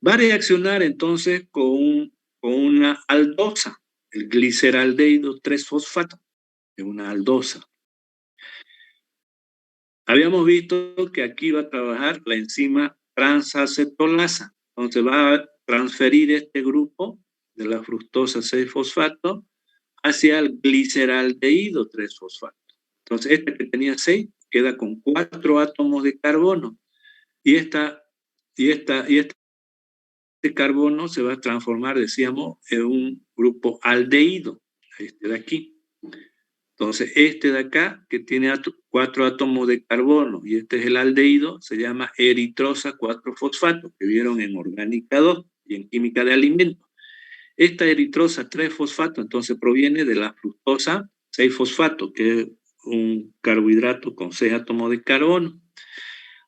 Va a reaccionar entonces con una aldosa, el gliceraldehído 3-fosfato, es una aldosa. Habíamos visto que aquí va a trabajar la enzima transacetolasa, entonces va a transferir este grupo de la fructosa 6-fosfato hacia el gliceraldehído 3-fosfato. Entonces este que tenía 6 queda con 4 átomos de carbono y este carbono se va a transformar, decíamos, en un grupo aldehído, este de aquí. Entonces, este de acá, que tiene 4 átomos de carbono, y este es el aldehído, se llama eritrosa 4-fosfato, que vieron en orgánica 2 y en química de alimentos. Esta eritrosa 3-fosfato, entonces, proviene de la fructosa 6-fosfato, que es un carbohidrato con 6 átomos de carbono.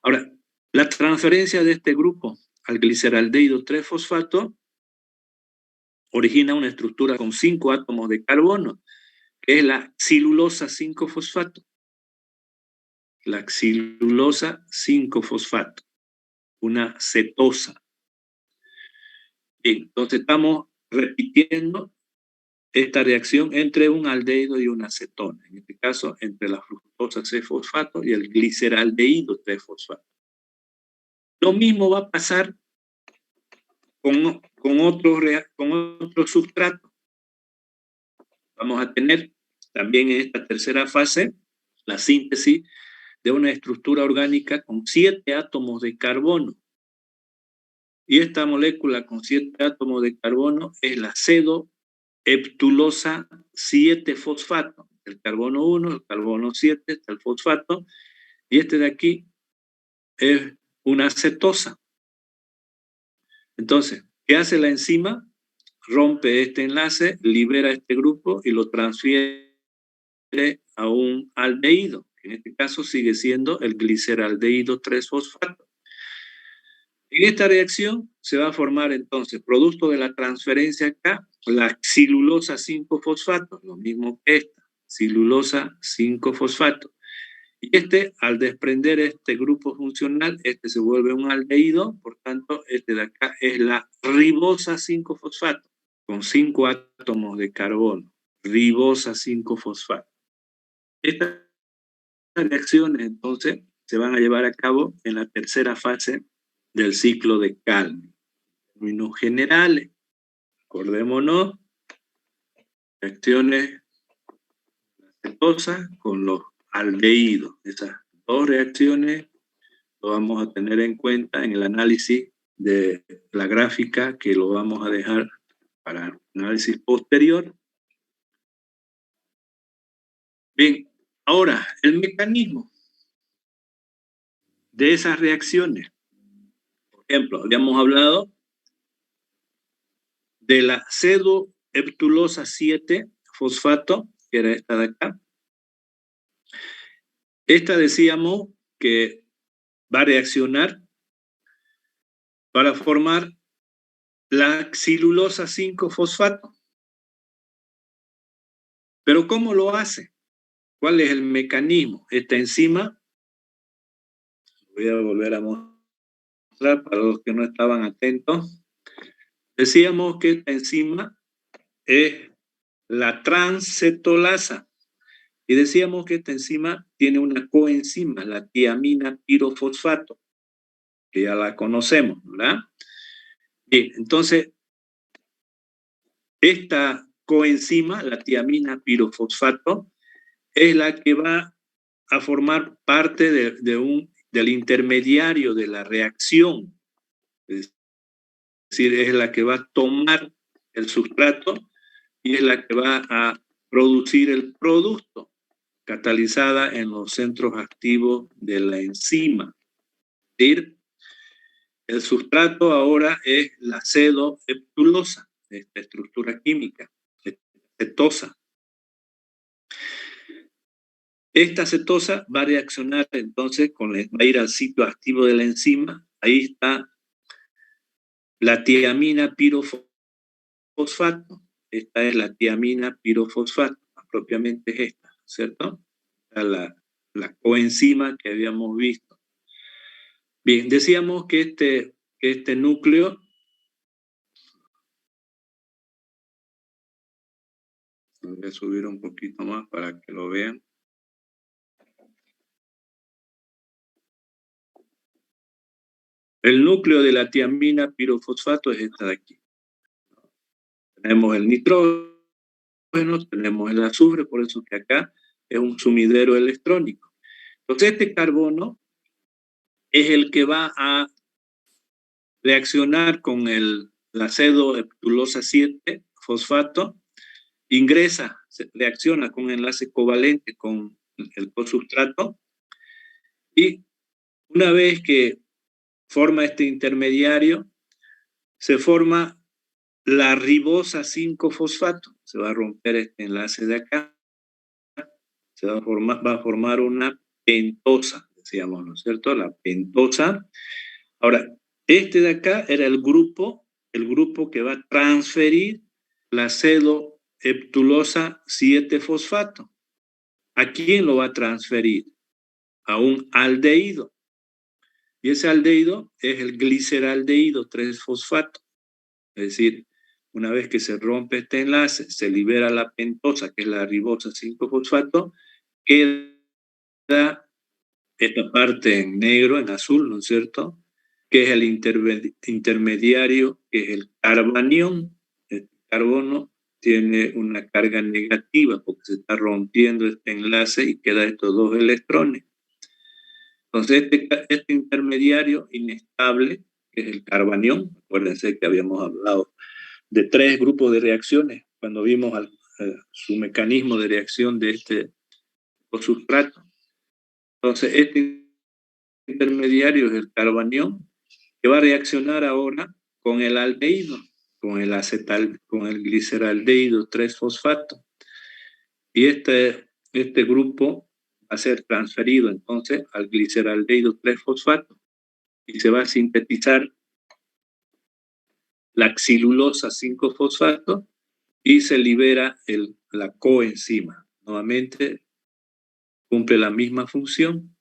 Ahora, la transferencia de este grupo al gliceraldehído 3-fosfato origina una estructura con 5 átomos de carbono, que es la xilulosa 5-fosfato. La xilulosa 5-fosfato, una cetosa. Bien, entonces estamos repitiendo esta reacción entre un aldehído y una cetona, en este caso entre la fructosa 6-fosfato y el gliceraldehído 3-fosfato. Lo mismo va a pasar con otro sustrato. Vamos a tener también en esta tercera fase la síntesis de una estructura orgánica con 7 átomos de carbono. Y esta molécula con 7 átomos de carbono es la cedo-heptulosa 7-fosfato. El carbono 1, el carbono 7, está el fosfato, y este de aquí es una cetosa. Entonces, ¿qué hace la enzima? Rompe este enlace, libera este grupo y lo transfiere a un aldehído. En este caso sigue siendo el gliceraldehído 3-fosfato. En esta reacción se va a formar entonces, producto de la transferencia acá, la xilulosa 5-fosfato, lo mismo que esta, xilulosa 5-fosfato. Y al desprender este grupo funcional, este se vuelve un aldehído, por tanto, este de acá es la ribosa 5-fosfato, con 5 átomos de carbono, ribosa 5-fosfato. Estas reacciones, entonces, se van a llevar a cabo en la tercera fase del ciclo de Calvin. En términos generales, acordémonos, reacciones cetosas con los aldehídos. Esas dos reacciones lo vamos a tener en cuenta en el análisis de la gráfica, que lo vamos a dejar para análisis posterior. Bien, ahora, el mecanismo de esas reacciones. Por ejemplo, habíamos hablado de la cedo-heptulosa 7-fosfato, que era esta de acá. Esta decíamos que va a reaccionar para formar la xilulosa 5-fosfato. Pero ¿cómo lo hace? ¿Cuál es el mecanismo? Esta enzima, voy a volver a mostrar para los que no estaban atentos. Decíamos que esta enzima es la transcetolasa. Y decíamos que esta enzima tiene una coenzima, la tiamina pirofosfato, que ya la conocemos, ¿verdad? Bien, entonces, esta coenzima, la tiamina pirofosfato, es la que va a formar parte del intermediario de la reacción. Es decir, es la que va a tomar el sustrato y es la que va a producir el producto, catalizada en los centros activos de la enzima. Es decir, el sustrato ahora es la cedoheptulosa, esta estructura química, cetosa. Esta cetosa va a reaccionar entonces va a ir al sitio activo de la enzima. Ahí está la tiamina pirofosfato. Esta es la tiamina pirofosfato, propiamente es esta, ¿cierto? La coenzima que habíamos visto. Bien, decíamos que este núcleo voy a subir un poquito más para que lo vean. El núcleo de la tiamina pirofosfato es esta de aquí. Tenemos el nitrógeno, tenemos el azufre, por eso que acá es un sumidero electrónico. Entonces este carbono es el que va a reaccionar con la cedoheptulosa 7 fosfato, reacciona con enlace covalente con el cosustrato, y una vez que forma este intermediario, se forma la ribosa 5-fosfato. Se va a romper este enlace de acá, va a formar una pentosa, decíamos, ¿no es cierto? La pentosa. Ahora, este de acá era el grupo que va a transferir la cedoheptulosa 7-fosfato. ¿A quién lo va a transferir? A un aldehído. Y ese aldehído es el gliceraldehído 3-fosfato. Es decir, una vez que se rompe este enlace, se libera la pentosa, que es la ribosa 5-fosfato, queda esta parte en negro, en azul, ¿no es cierto?, que es el intermediario, que es el carbanión. El carbono tiene una carga negativa porque se está rompiendo este enlace y queda estos dos electrones. Entonces, este intermediario inestable, que es el carbanión, acuérdense que habíamos hablado de 3 grupos de reacciones cuando vimos su mecanismo de reacción de este sustrato. Entonces, este intermediario es el carbanión, que va a reaccionar ahora con el aldehído, con el gliceraldehído 3-fosfato. Y este grupo va a ser transferido entonces al gliceraldehído 3-fosfato y se va a sintetizar la xilulosa 5-fosfato y se libera la coenzima. Nuevamente cumple la misma función.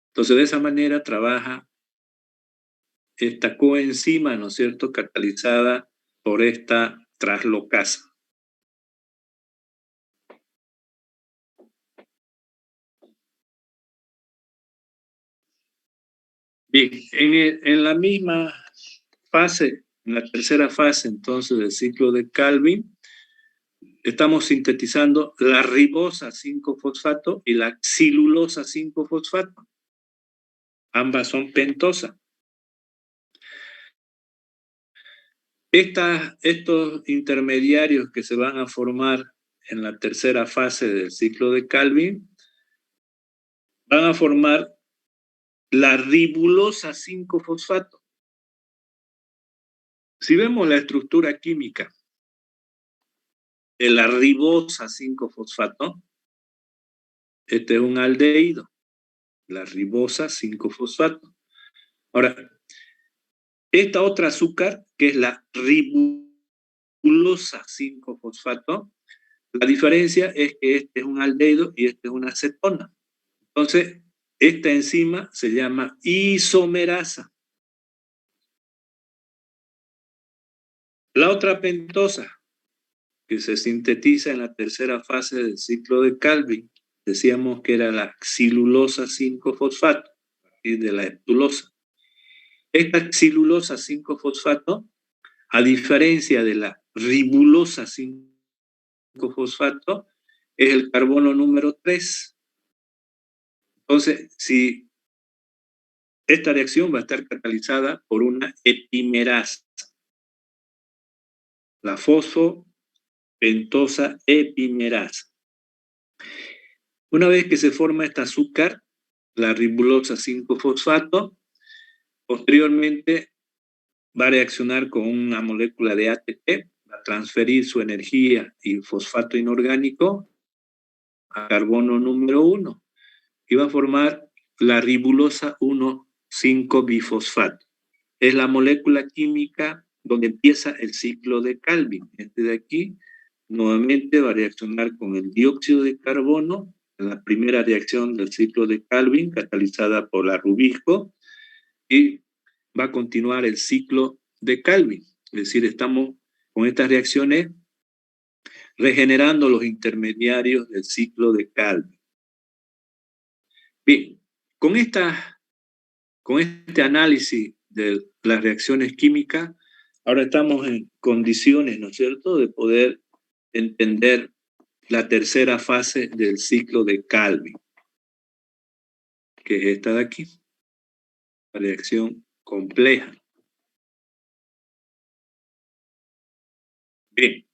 Entonces, de esa manera trabaja esta coenzima, ¿no es cierto?, catalizada por esta traslocasa. Bien, en la misma fase, en la tercera fase entonces del ciclo de Calvin, estamos sintetizando la ribosa 5-fosfato y la xilulosa 5-fosfato. Ambas son pentosas. Estos intermediarios que se van a formar en la tercera fase del ciclo de Calvin van a formar la ribulosa 5-fosfato. Si vemos la estructura química de la ribosa 5-fosfato, este es un aldehído, la ribosa 5-fosfato. Ahora, esta otra azúcar, que es la ribulosa 5-fosfato, la diferencia es que este es un aldehído y este es una cetona. Entonces, esta enzima se llama isomerasa. La otra pentosa, que se sintetiza en la tercera fase del ciclo de Calvin, decíamos que era la xilulosa 5-fosfato, a partir de la heptulosa. Esta xilulosa 5-fosfato, a diferencia de la ribulosa 5-fosfato, es el carbono número 3. Entonces, si esta reacción va a estar catalizada por una epimerasa. La pentosa epimerasa. Una vez que se forma este azúcar, la ribulosa 5-fosfato, posteriormente va a reaccionar con una molécula de ATP, va a transferir su energía y fosfato inorgánico a carbono número 1 y va a formar la ribulosa 1,5-bifosfato. Es la molécula química donde empieza el ciclo de Calvin. Este de aquí nuevamente va a reaccionar con el dióxido de carbono, la primera reacción del ciclo de Calvin, catalizada por la Rubisco, y va a continuar el ciclo de Calvin. Es decir, estamos con estas reacciones regenerando los intermediarios del ciclo de Calvin. Bien, con este análisis de las reacciones químicas, ahora estamos en condiciones, ¿no es cierto?, de poder entender la tercera fase del ciclo de Calvin, que es esta de aquí, la reacción compleja. Bien.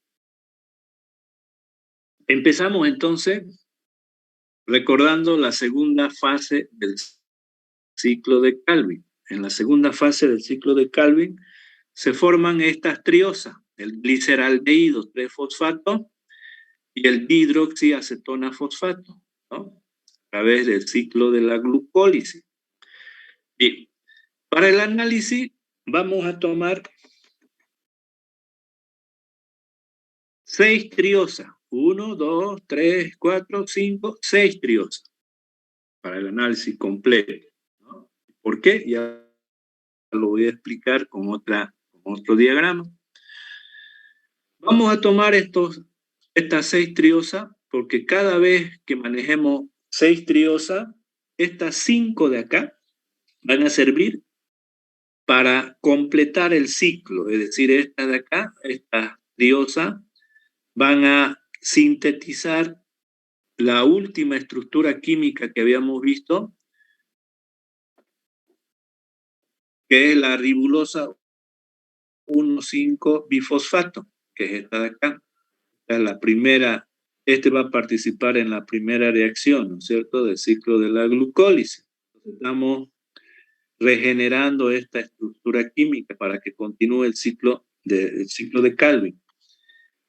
Empezamos entonces recordando la segunda fase del ciclo de Calvin. En la segunda fase del ciclo de Calvin se forman estas triosas, el gliceraldehído 3-fosfato y el dihidroxiacetona fosfato, ¿no?, a través del ciclo de la glucólisis. Bien, para el análisis vamos a tomar 6 triosas, 1, 2, 3, 4, 5, 6 triosas para el análisis completo, ¿no? ¿Por qué? Ya lo voy a explicar con otro diagrama. Vamos a tomar estas 6 triosas porque cada vez que manejemos 6 triosas, estas 5 de acá van a servir para completar el ciclo, es decir, esta de acá, estas triosas, van a sintetizar la última estructura química que habíamos visto, que es la ribulosa 1,5-bifosfato, que es esta de acá. Esta es la primera, va a participar en la primera reacción, ¿no es cierto?, del ciclo de la glucólisis. Entonces, estamos regenerando esta estructura química para que continúe el ciclo de Calvin.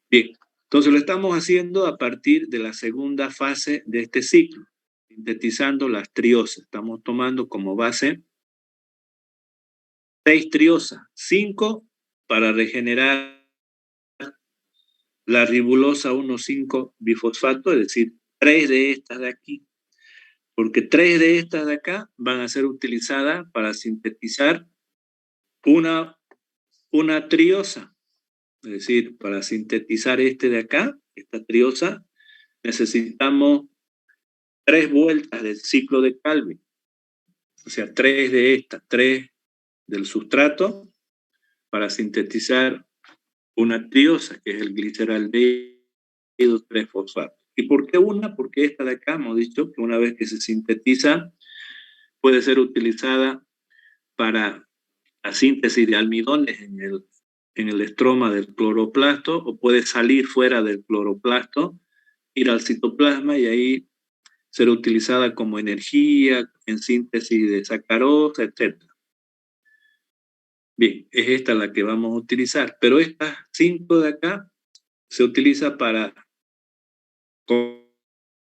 Bien, entonces lo estamos haciendo a partir de la segunda fase de este ciclo, sintetizando las triosas. Estamos tomando como base 6 triosas, 5 para regenerar la ribulosa 1,5-bifosfato, es decir, 3 de estas de aquí, porque 3 de estas de acá van a ser utilizadas para sintetizar una triosa. Es decir, para sintetizar de acá, esta triosa, necesitamos 3 vueltas del ciclo de Calvin. O sea, 3 de estas, 3 del sustrato, para sintetizar una triosa, que es el gliceraldehído 3-fosfato. ¿Y por qué una? Porque esta de acá, hemos dicho que una vez que se sintetiza, puede ser utilizada para la síntesis de almidones en el estroma del cloroplasto, o puede salir fuera del cloroplasto, ir al citoplasma y ahí ser utilizada como energía en síntesis de sacarosa, etc. Bien, es esta la que vamos a utilizar, pero estas 5 de acá se utiliza para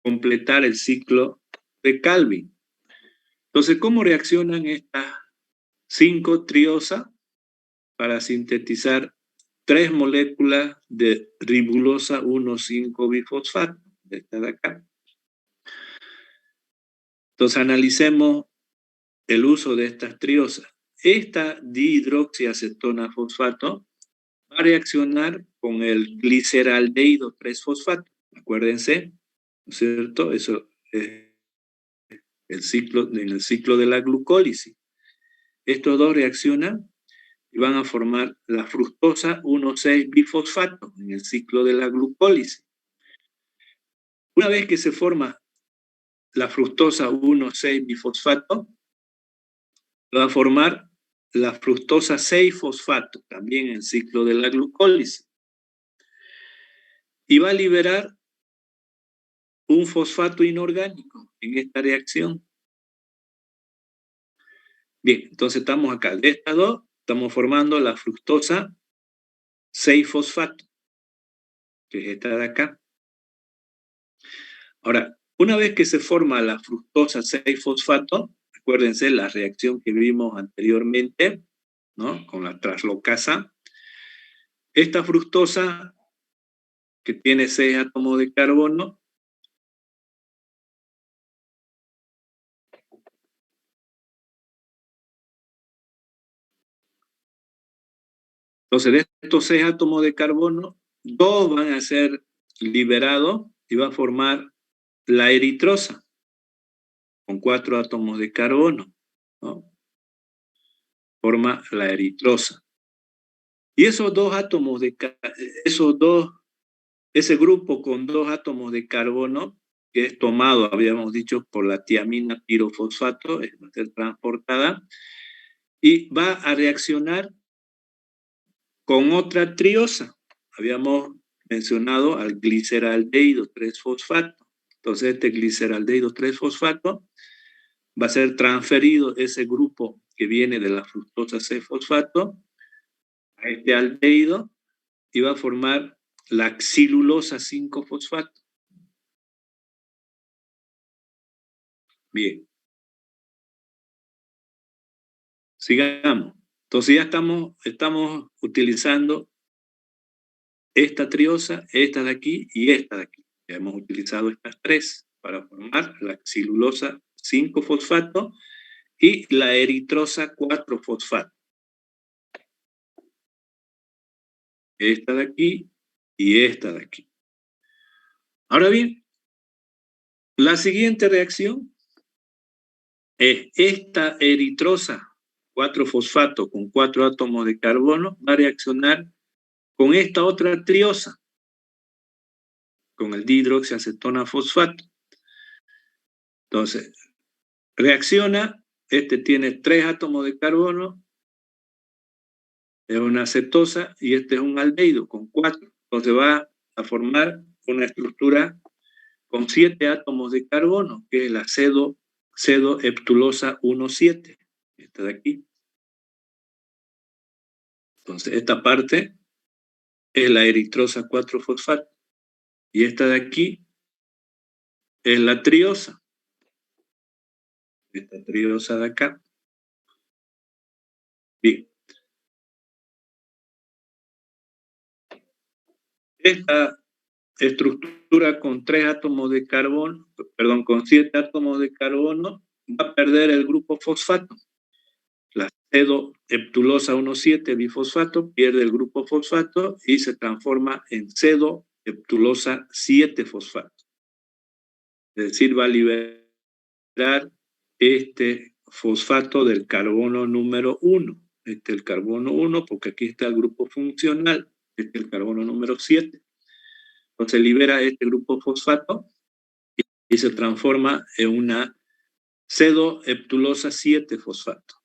completar el ciclo de Calvin. Entonces, ¿cómo reaccionan estas 5 triosas para sintetizar 3 moléculas de ribulosa 1,5-bifosfato, de esta de acá? Entonces, analicemos el uso de estas triosas. Esta dihidroxiacetona fosfato va a reaccionar con el gliceraldehído 3-fosfato. Acuérdense, ¿no es cierto? Eso es en el ciclo de la glucólisis. Estos dos reaccionan y van a formar la fructosa 1,6-bifosfato en el ciclo de la glucólisis. Una vez que se forma la fructosa 1,6-bifosfato, va a formar la fructosa 6-fosfato, también en el ciclo de la glucólisis. y va a liberar un fosfato inorgánico en esta reacción. Bien, entonces estamos acá. De estas dos, estamos formando la fructosa 6-fosfato, que es esta de acá. Ahora, una vez que se forma la fructosa 6-fosfato, acuérdense la reacción que vimos anteriormente, ¿no? Con la translocasa. Esta fructosa, que tiene 6 átomos de carbono, entonces de estos 6 átomos de carbono, 2 van a ser liberados y va a formar la eritrosa, con 4 átomos de carbono, ¿no? Forma la eritrosa. Y esos 2 átomos de ese grupo con 2 átomos de carbono, que es tomado, habíamos dicho, por la tiamina pirofosfato, va a ser transportada, y va a reaccionar con otra triosa. Habíamos mencionado al gliceraldehído 3-fosfato. Entonces este gliceraldehído 3-fosfato va a ser transferido ese grupo que viene de la fructosa 6-fosfato a este aldehído y va a formar la xilulosa 5-fosfato. Bien. Sigamos. Entonces ya estamos utilizando esta triosa, esta de aquí y esta de aquí. Ya hemos utilizado estas 3 para formar la xilulosa 5-fosfato y la eritrosa 4-fosfato. Esta de aquí y esta de aquí. Ahora bien, la siguiente reacción es esta eritrosa 4-fosfato con 4 átomos de carbono va a reaccionar con esta otra triosa, con el dihidroxiacetona fosfato. Entonces, reacciona, este tiene 3 átomos de carbono, es una cetosa, y este es un aldehído con 4. Entonces va a formar una estructura con 7 átomos de carbono, que es la cedo-heptulosa 1,7. Esta de aquí. Entonces, esta parte es la eritrosa 4-fosfato. Y esta de aquí es la triosa. Esta triosa de acá. Bien. Esta estructura con 3 átomos de carbono, perdón, con 7 átomos de carbono, va a perder el grupo fosfato. La cedo-heptulosa 1,7 bifosfato pierde el grupo fosfato y se transforma en cedo-heptulosa 7-fosfato. Es decir, va a liberar este fosfato del carbono número 1. Este es el carbono 1 porque aquí está el grupo funcional. Este es el carbono número 7. Entonces libera este grupo fosfato y se transforma en una cedo-heptulosa 7-fosfato.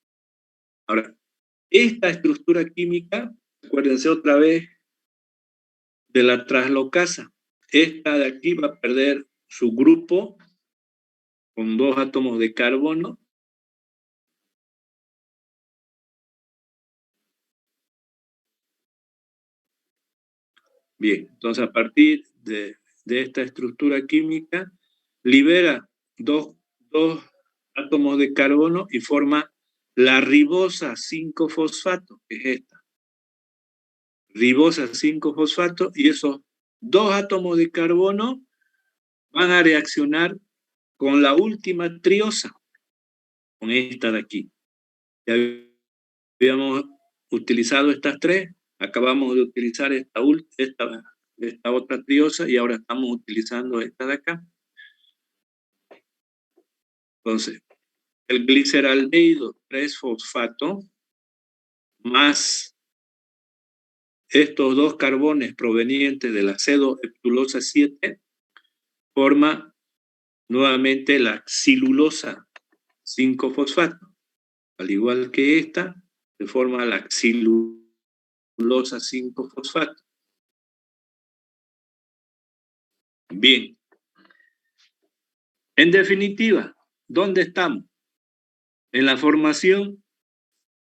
Ahora, esta estructura química, acuérdense otra vez de la translocasa. Esta de aquí va a perder su grupo con 2 átomos de carbono. Bien, entonces a partir de esta estructura química, libera dos átomos de carbono y forma la ribosa 5-fosfato, que es esta. Ribosa 5-fosfato, y esos 2 átomos de carbono van a reaccionar con la última triosa, con esta de aquí. Ya habíamos utilizado estas 3, acabamos de utilizar esta otra triosa y ahora estamos utilizando esta de acá. Entonces, el gliceraldehído 3-fosfato más estos 2 carbones provenientes de la cedo-heptulosa 7 forma nuevamente la xilulosa 5-fosfato. Al igual que esta, se forma la xilulosa 5-fosfato. Bien. En definitiva, ¿dónde estamos? En la formación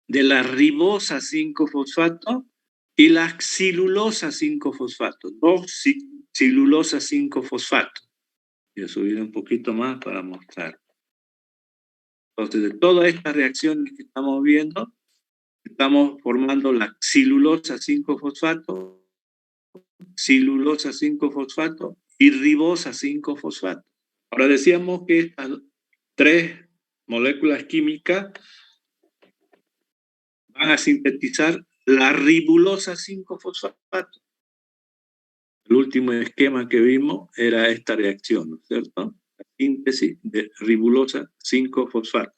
de la ribosa 5-fosfato y la celulosa 5-fosfato. Dos celulosa 5-fosfato. Voy a subir un poquito más para mostrar. Entonces, de todas estas reacciones que estamos viendo, estamos formando la celulosa 5-fosfato, celulosa 5-fosfato y ribosa 5-fosfato. Ahora decíamos que estas tres moléculas químicas van a sintetizar la ribulosa 5-fosfato. El último esquema que vimos era esta reacción, ¿no es cierto? La síntesis de ribulosa 5-fosfato.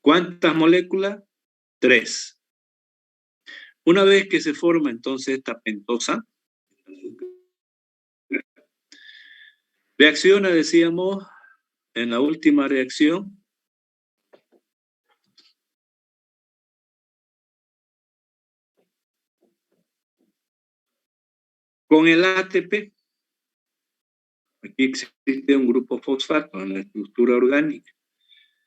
¿Cuántas moléculas? 3. Una vez que se forma entonces esta pentosa, reacciona, decíamos, en la última reacción con el ATP. Aquí existe un grupo fosfato en la estructura orgánica.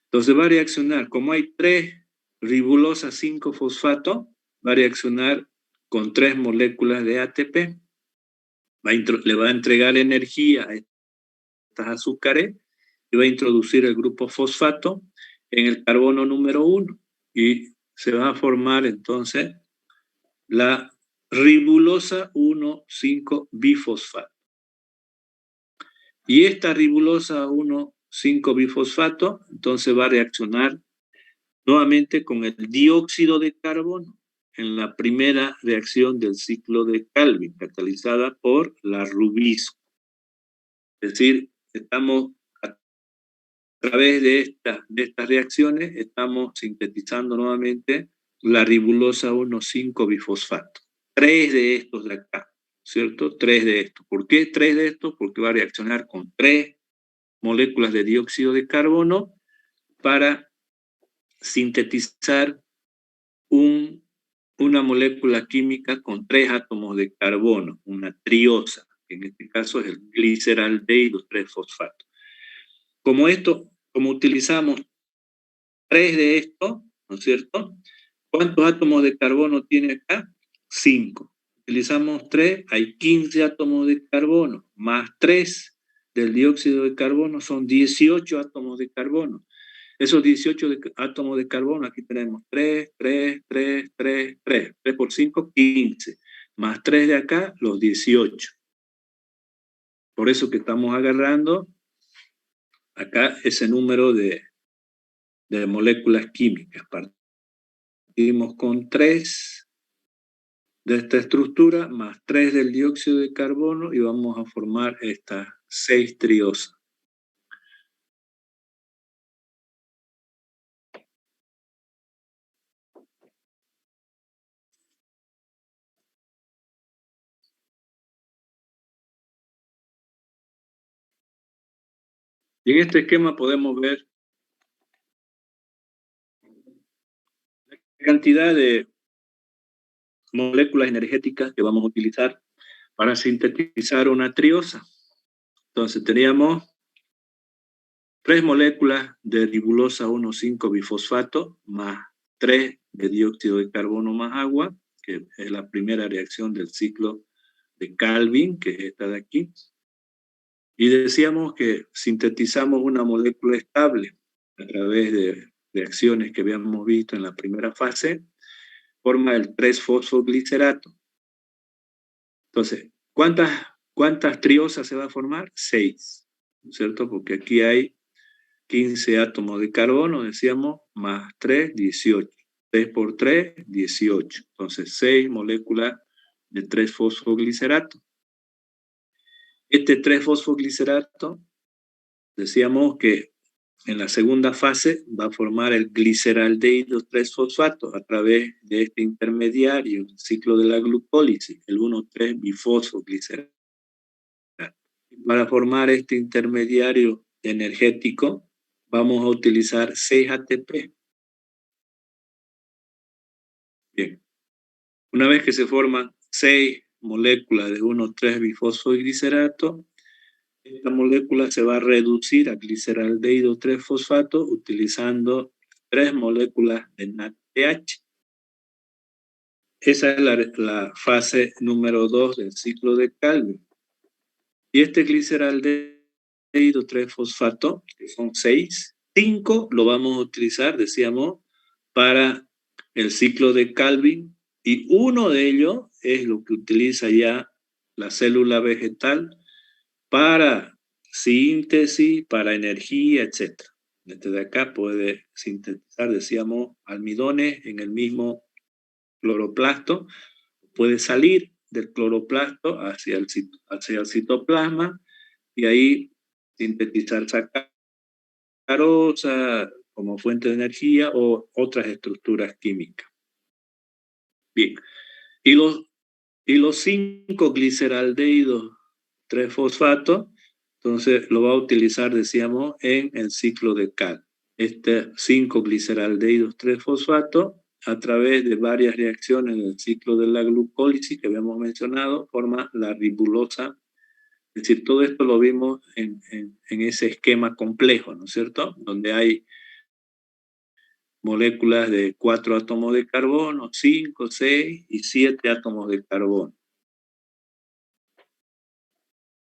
Entonces va a reaccionar, como hay 3 ribulosa 5-fosfato, va a reaccionar con 3 moléculas de ATP. Le va a entregar energía a estas azúcares y va a introducir el grupo fosfato en el carbono número 1 y se va a formar entonces la ribulosa 1,5-bifosfato. Y esta ribulosa 1,5-bifosfato entonces va a reaccionar nuevamente con el dióxido de carbono en la primera reacción del ciclo de Calvin, catalizada por la rubisco. Es decir, estamos a través de estas reacciones, estamos sintetizando nuevamente la ribulosa 1,5-bifosfato. 3 de estos de acá, ¿cierto? 3 de estos. ¿Por qué 3 de estos? Porque va a reaccionar con 3 moléculas de dióxido de carbono para sintetizar una molécula química con 3 átomos de carbono, una triosa, que en este caso es el gliceraldehído 3-fosfato. Como utilizamos 3 de estos, ¿no es cierto? ¿Cuántos átomos de carbono tiene acá? 5. Utilizamos 3, hay 15 átomos de carbono, más 3 del dióxido de carbono son 18 átomos de carbono. Esos 18 átomos de carbono, aquí tenemos 3 por 5, 15. Más 3 de acá, los 18. Por eso que estamos agarrando acá ese número de moléculas químicas. Partimos con 3 de esta estructura, más 3 del dióxido de carbono, y vamos a formar esta 6 triosa. Y en este esquema podemos ver la cantidad de moléculas energéticas que vamos a utilizar para sintetizar una triosa. Entonces teníamos 3 moléculas de ribulosa 1,5-bifosfato más 3 de dióxido de carbono más agua, que es la primera reacción del ciclo de Calvin, que es esta de aquí. Y decíamos que sintetizamos una molécula estable a través de reacciones que habíamos visto en la primera fase, forma el 3-fosfoglicerato. Entonces, ¿cuántas triosas se va a formar? 6, ¿cierto? Porque aquí hay 15 átomos de carbono, decíamos, más 3, 18. 3 por 3, 18. Entonces, 6 moléculas de 3-fosfoglicerato. Este 3-fosfoglicerato, decíamos que en la segunda fase va a formar el gliceraldehído 3-fosfato a través de este intermediario, el ciclo de la glucólisis, el 1,3-bifosfoglicerato. Para formar este intermediario energético, vamos a utilizar 6 ATP. Bien. Una vez que se forman 6 moléculas de 1,3-bifosfoglicerato, esta molécula se va a reducir a gliceraldehído 3-fosfato utilizando 3 moléculas de NADPH. Esa es la fase número 2 del ciclo de Calvin. Y este gliceraldehído 3-fosfato, que son 6, 5 lo vamos a utilizar, decíamos, para el ciclo de Calvin, y uno de ellos es lo que utiliza ya la célula vegetal para síntesis, para energía, etc. Desde acá puede sintetizar, decíamos, almidones en el mismo cloroplasto, puede salir del cloroplasto hacia el citoplasma y ahí sintetizar sacarosa como fuente de energía o otras estructuras químicas. Bien, y los 5 gliceraldehídos 3-fosfato, entonces lo va a utilizar, decíamos, en el ciclo de Cal. 5 gliceraldehídos 3-fosfato, a través de varias reacciones del ciclo de la glucólisis que habíamos mencionado, forma la ribulosa. Es decir, todo esto lo vimos en ese esquema complejo, ¿no es cierto? Donde hay moléculas de 4 átomos de carbono, 5, 6 y 7 átomos de carbono.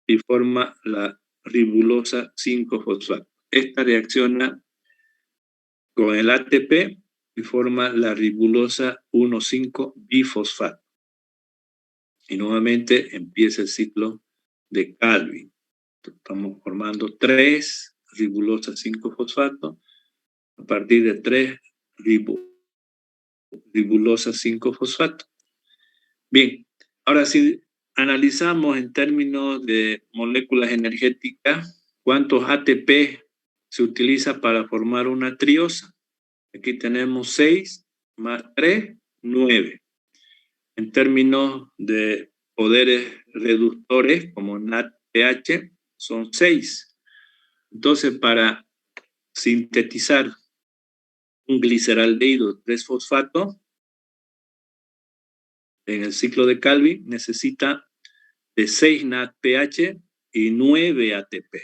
Y forma la ribulosa 5-fosfato. Esta reacciona con el ATP y forma la ribulosa 1,5-bifosfato. Y nuevamente empieza el ciclo de Calvin. Estamos formando 3 ribulosas 5-fosfato a partir de 3 ribulosas 5-fosfato. Bien, ahora si analizamos en términos de moléculas energéticas, ¿cuántos ATP se utiliza para formar una triosa? Aquí tenemos 6 más 3, 9. En términos de poderes reductores, como NADPH, son 6. Entonces, para sintetizar un gliceraldehído 3-fosfato en el ciclo de Calvin, necesita de 6 NADPH y 9 ATP.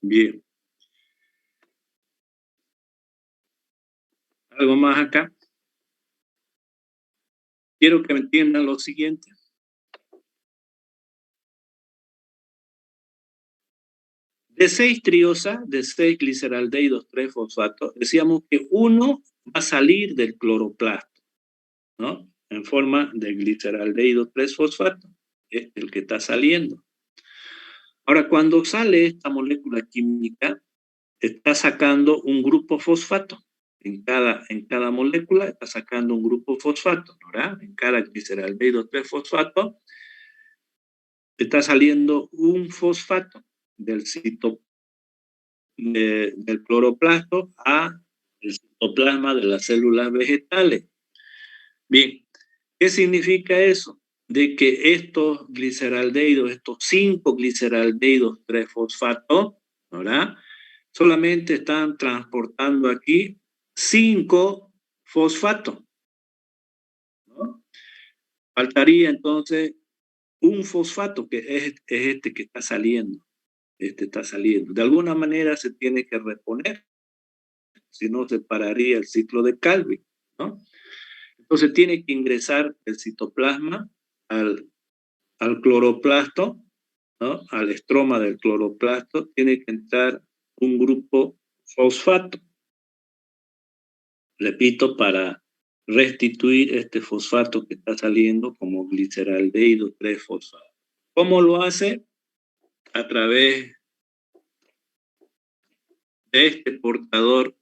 Bien. ¿Algo más acá? Quiero que me entiendan lo siguiente. De 6 triosas, de 6 gliceraldehídos 3-fosfato, decíamos que uno va a salir del cloroplasto, ¿no? En forma de gliceraldehído 3-fosfato. Es el que está saliendo. Ahora, cuando sale esta molécula química, está sacando un grupo fosfato. En cada molécula está sacando un grupo fosfato, ¿verdad? En cada gliceraldehído 3-fosfato está saliendo un fosfato del del cloroplasto a el citoplasma de las células vegetales. Bien, ¿qué significa eso? De que estos gliceraldehídos, estos 5 gliceraldehídos 3-fosfato, ¿verdad? Solamente están transportando aquí 5 fosfatos, ¿no? Faltaría entonces un fosfato, que es este que está saliendo. Este está saliendo. De alguna manera se tiene que reponer, si no se pararía el ciclo de Calvin, ¿no? Entonces tiene que ingresar el citoplasma al cloroplasto, ¿no? Al estroma del cloroplasto, tiene que entrar un grupo fosfato. Repito, para restituir este fosfato que está saliendo como gliceraldehído 3-fosfato. ¿Cómo lo hace? A través de este portador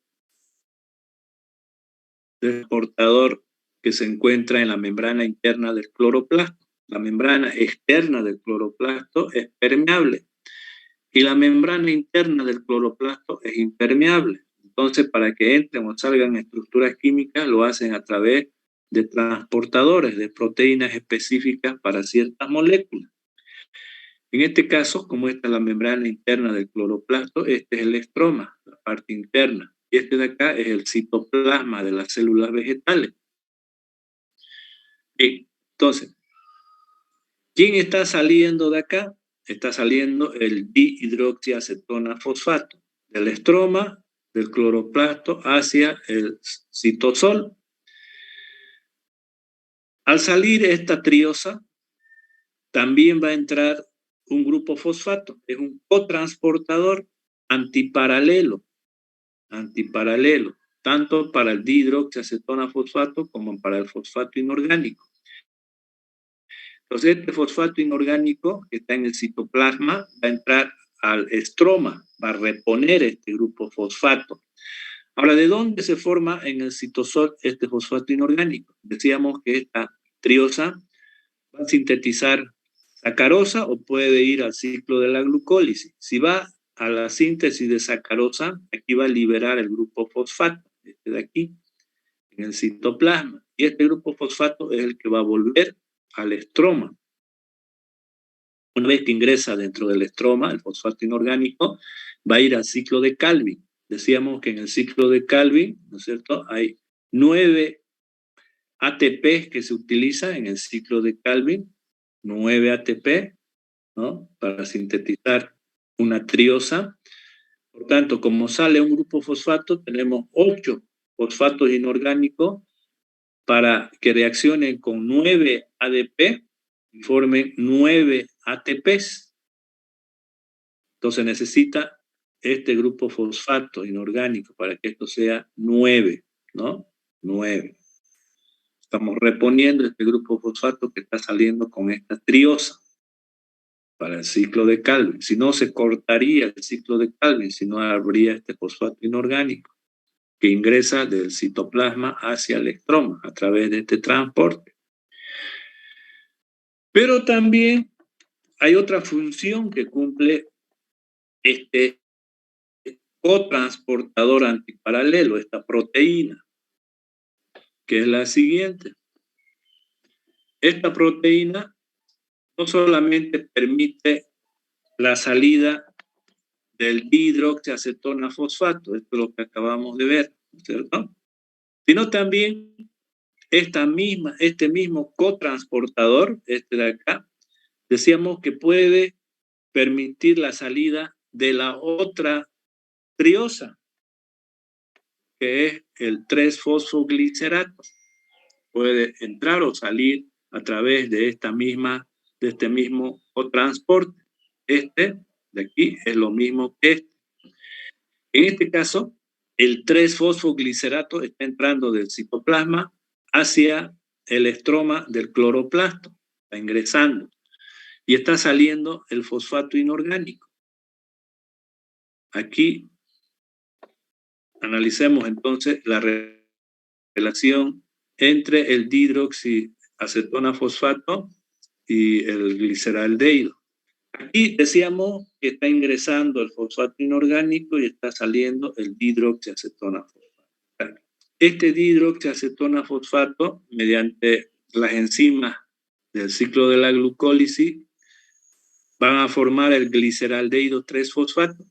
que se encuentra en la membrana interna del cloroplasto. La membrana externa del cloroplasto es permeable y la membrana interna del cloroplasto es impermeable. Entonces, para que entren o salgan estructuras químicas, lo hacen a través de transportadores de proteínas específicas para ciertas moléculas. En este caso, como esta es la membrana interna del cloroplasto, este es el estroma, la parte interna. Y este de acá es el citoplasma de las células vegetales. Bien, entonces, ¿quién está saliendo de acá? Está saliendo el dihidroxiacetona fosfato del estroma del cloroplasto hacia el citosol. Al salir esta triosa, también va a entrar un grupo fosfato, es un cotransportador antiparalelo, tanto para el dihidroxiacetona fosfato como para el fosfato inorgánico. Entonces, este fosfato inorgánico que está en el citoplasma va a entrar al estroma, va a reponer este grupo fosfato. Ahora, ¿de dónde se forma en el citosol este fosfato inorgánico? Decíamos que esta triosa va a sintetizar sacarosa o puede ir al ciclo de la glucólisis. Si va a la síntesis de sacarosa, aquí va a liberar el grupo fosfato, este de aquí, en el citoplasma. Y este grupo fosfato es el que va a volver al estroma. Una vez que ingresa dentro del estroma, el fosfato inorgánico, va a ir al ciclo de Calvin. Decíamos que en el ciclo de Calvin, ¿no es cierto?, hay 9 ATP que se utilizan en el ciclo de Calvin, 9 ATP, ¿no?, para sintetizar una triosa. Por tanto, como sale un grupo fosfato, tenemos 8 fosfatos inorgánicos para que reaccionen con 9 ADP y formen 9 ATPs. Entonces necesita este grupo fosfato inorgánico para que esto sea 9, ¿no? 9. Estamos reponiendo este grupo fosfato que está saliendo con esta triosa para el ciclo de Calvin. Si no, se cortaría el ciclo de Calvin, si no habría este fosfato inorgánico que ingresa del citoplasma hacia el estroma a través de este transporte. Pero también hay otra función que cumple este cotransportador antiparalelo, esta proteína, que es la siguiente. Esta proteína no solamente permite la salida del dihidroxiacetona fosfato, esto es lo que acabamos de ver, ¿cierto?, sino también este mismo cotransportador, este de acá, decíamos que puede permitir la salida de la otra triosa, que es el 3-fosfoglicerato. Puede entrar o salir a través de este mismo cotransporte. Este de aquí es lo mismo que este. En este caso, el 3-fosfoglicerato está entrando del citoplasma hacia el estroma del cloroplasto, está ingresando, y está saliendo el fosfato inorgánico. Aquí analicemos entonces la relación entre el dihidroxiacetona fosfato y el gliceraldehído. Aquí decíamos que está ingresando el fosfato inorgánico y está saliendo el dihidroxiacetona fosfato. Este dihidroxiacetona fosfato, mediante las enzimas del ciclo de la glucólisis, van a formar el gliceraldehído 3-fosfato.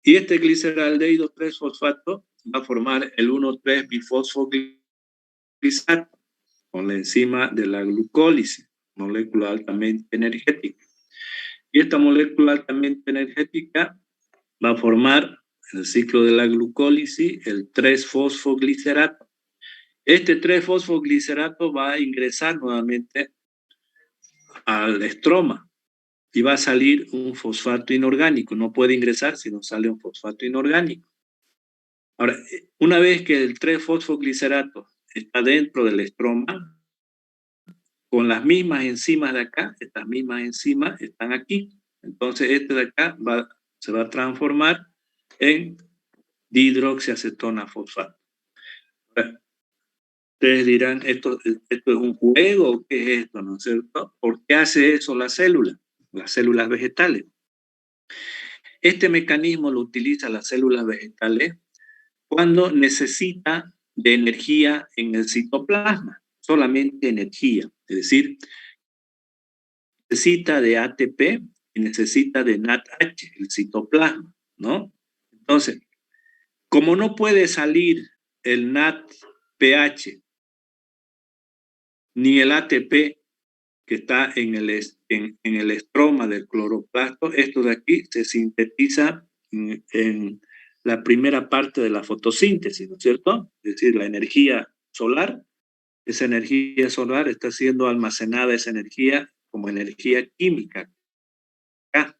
Y este gliceraldehído 3-fosfato va a formar el 1,3-bifosfoglicerato con la enzima de la glucólisis, molécula altamente energética. Y esta molécula altamente energética va a formar en el ciclo de la glucólisis el 3-fosfoglicerato. Este 3-fosfoglicerato va a ingresar nuevamente al estroma y va a salir un fosfato inorgánico. No puede ingresar si no sale un fosfato inorgánico. Ahora, una vez que el 3-fosfoglicerato está dentro del estroma, con las mismas enzimas de acá, estas mismas enzimas están aquí. Entonces, este de acá se va a transformar en dihidroxiacetona fosfato. Ustedes dirán, ¿esto es un juego o qué es esto, no es cierto? ¿Por qué hace eso la célula? Las células vegetales. Este mecanismo lo utiliza las células vegetales cuando necesita de energía en el citoplasma, solamente energía. Es decir, necesita de ATP y necesita de NADH, el citoplasma, ¿no? Entonces, como no puede salir el NADPH ni el ATP que está en el estroma del cloroplasto, esto de aquí se sintetiza en la primera parte de la fotosíntesis, ¿no es cierto? Es decir, la energía solar, esa energía solar está siendo almacenada, esa energía como energía química. Acá.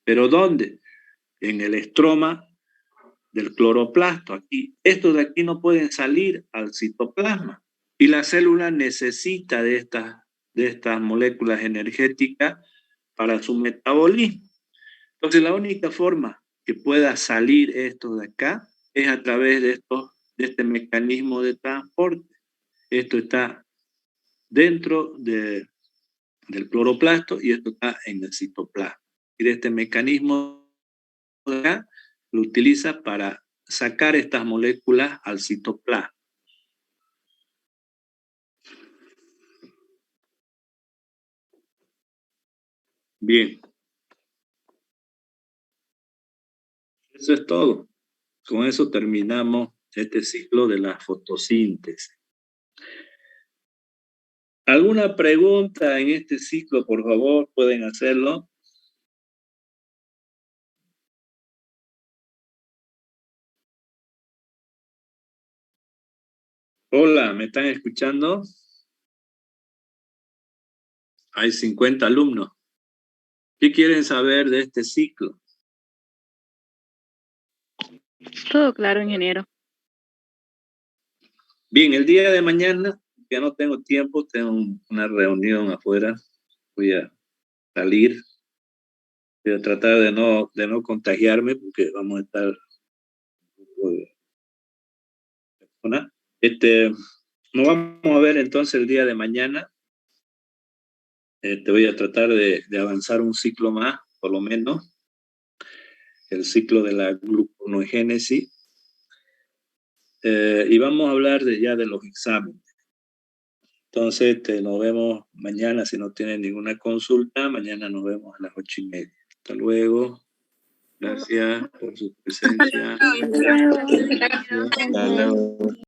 ¿Pero dónde? En el estroma del cloroplasto. Aquí, estos de aquí no pueden salir al citoplasma. Y la célula necesita de estas moléculas energéticas para su metabolismo. Entonces, la única forma que pueda salir esto de acá es a través de este mecanismo de transporte. Esto está dentro del cloroplasto y esto está en el citoplasma. Y de este mecanismo de acá lo utiliza para sacar estas moléculas al citoplasma. Bien. Eso es todo. Con eso terminamos este ciclo de la fotosíntesis. ¿Alguna pregunta en este ciclo, por favor? Pueden hacerlo. Hola, ¿me están escuchando? Hay 50 alumnos. ¿Qué quieren saber de este ciclo? Todo claro, ingeniero. Bien, el día de mañana, ya no tengo tiempo, tengo una reunión afuera. Voy a salir. Voy a tratar de no contagiarme porque vamos a estar persona. Nos vamos a ver entonces el día de mañana. Te voy a tratar de avanzar un ciclo más, por lo menos, el ciclo de la gluconeogénesis. Y vamos a hablar ya de los exámenes. Entonces, nos vemos mañana. Si no tienen ninguna consulta, mañana nos vemos a las 8:30. Hasta luego. Gracias por su presencia. Hasta luego. Hasta luego.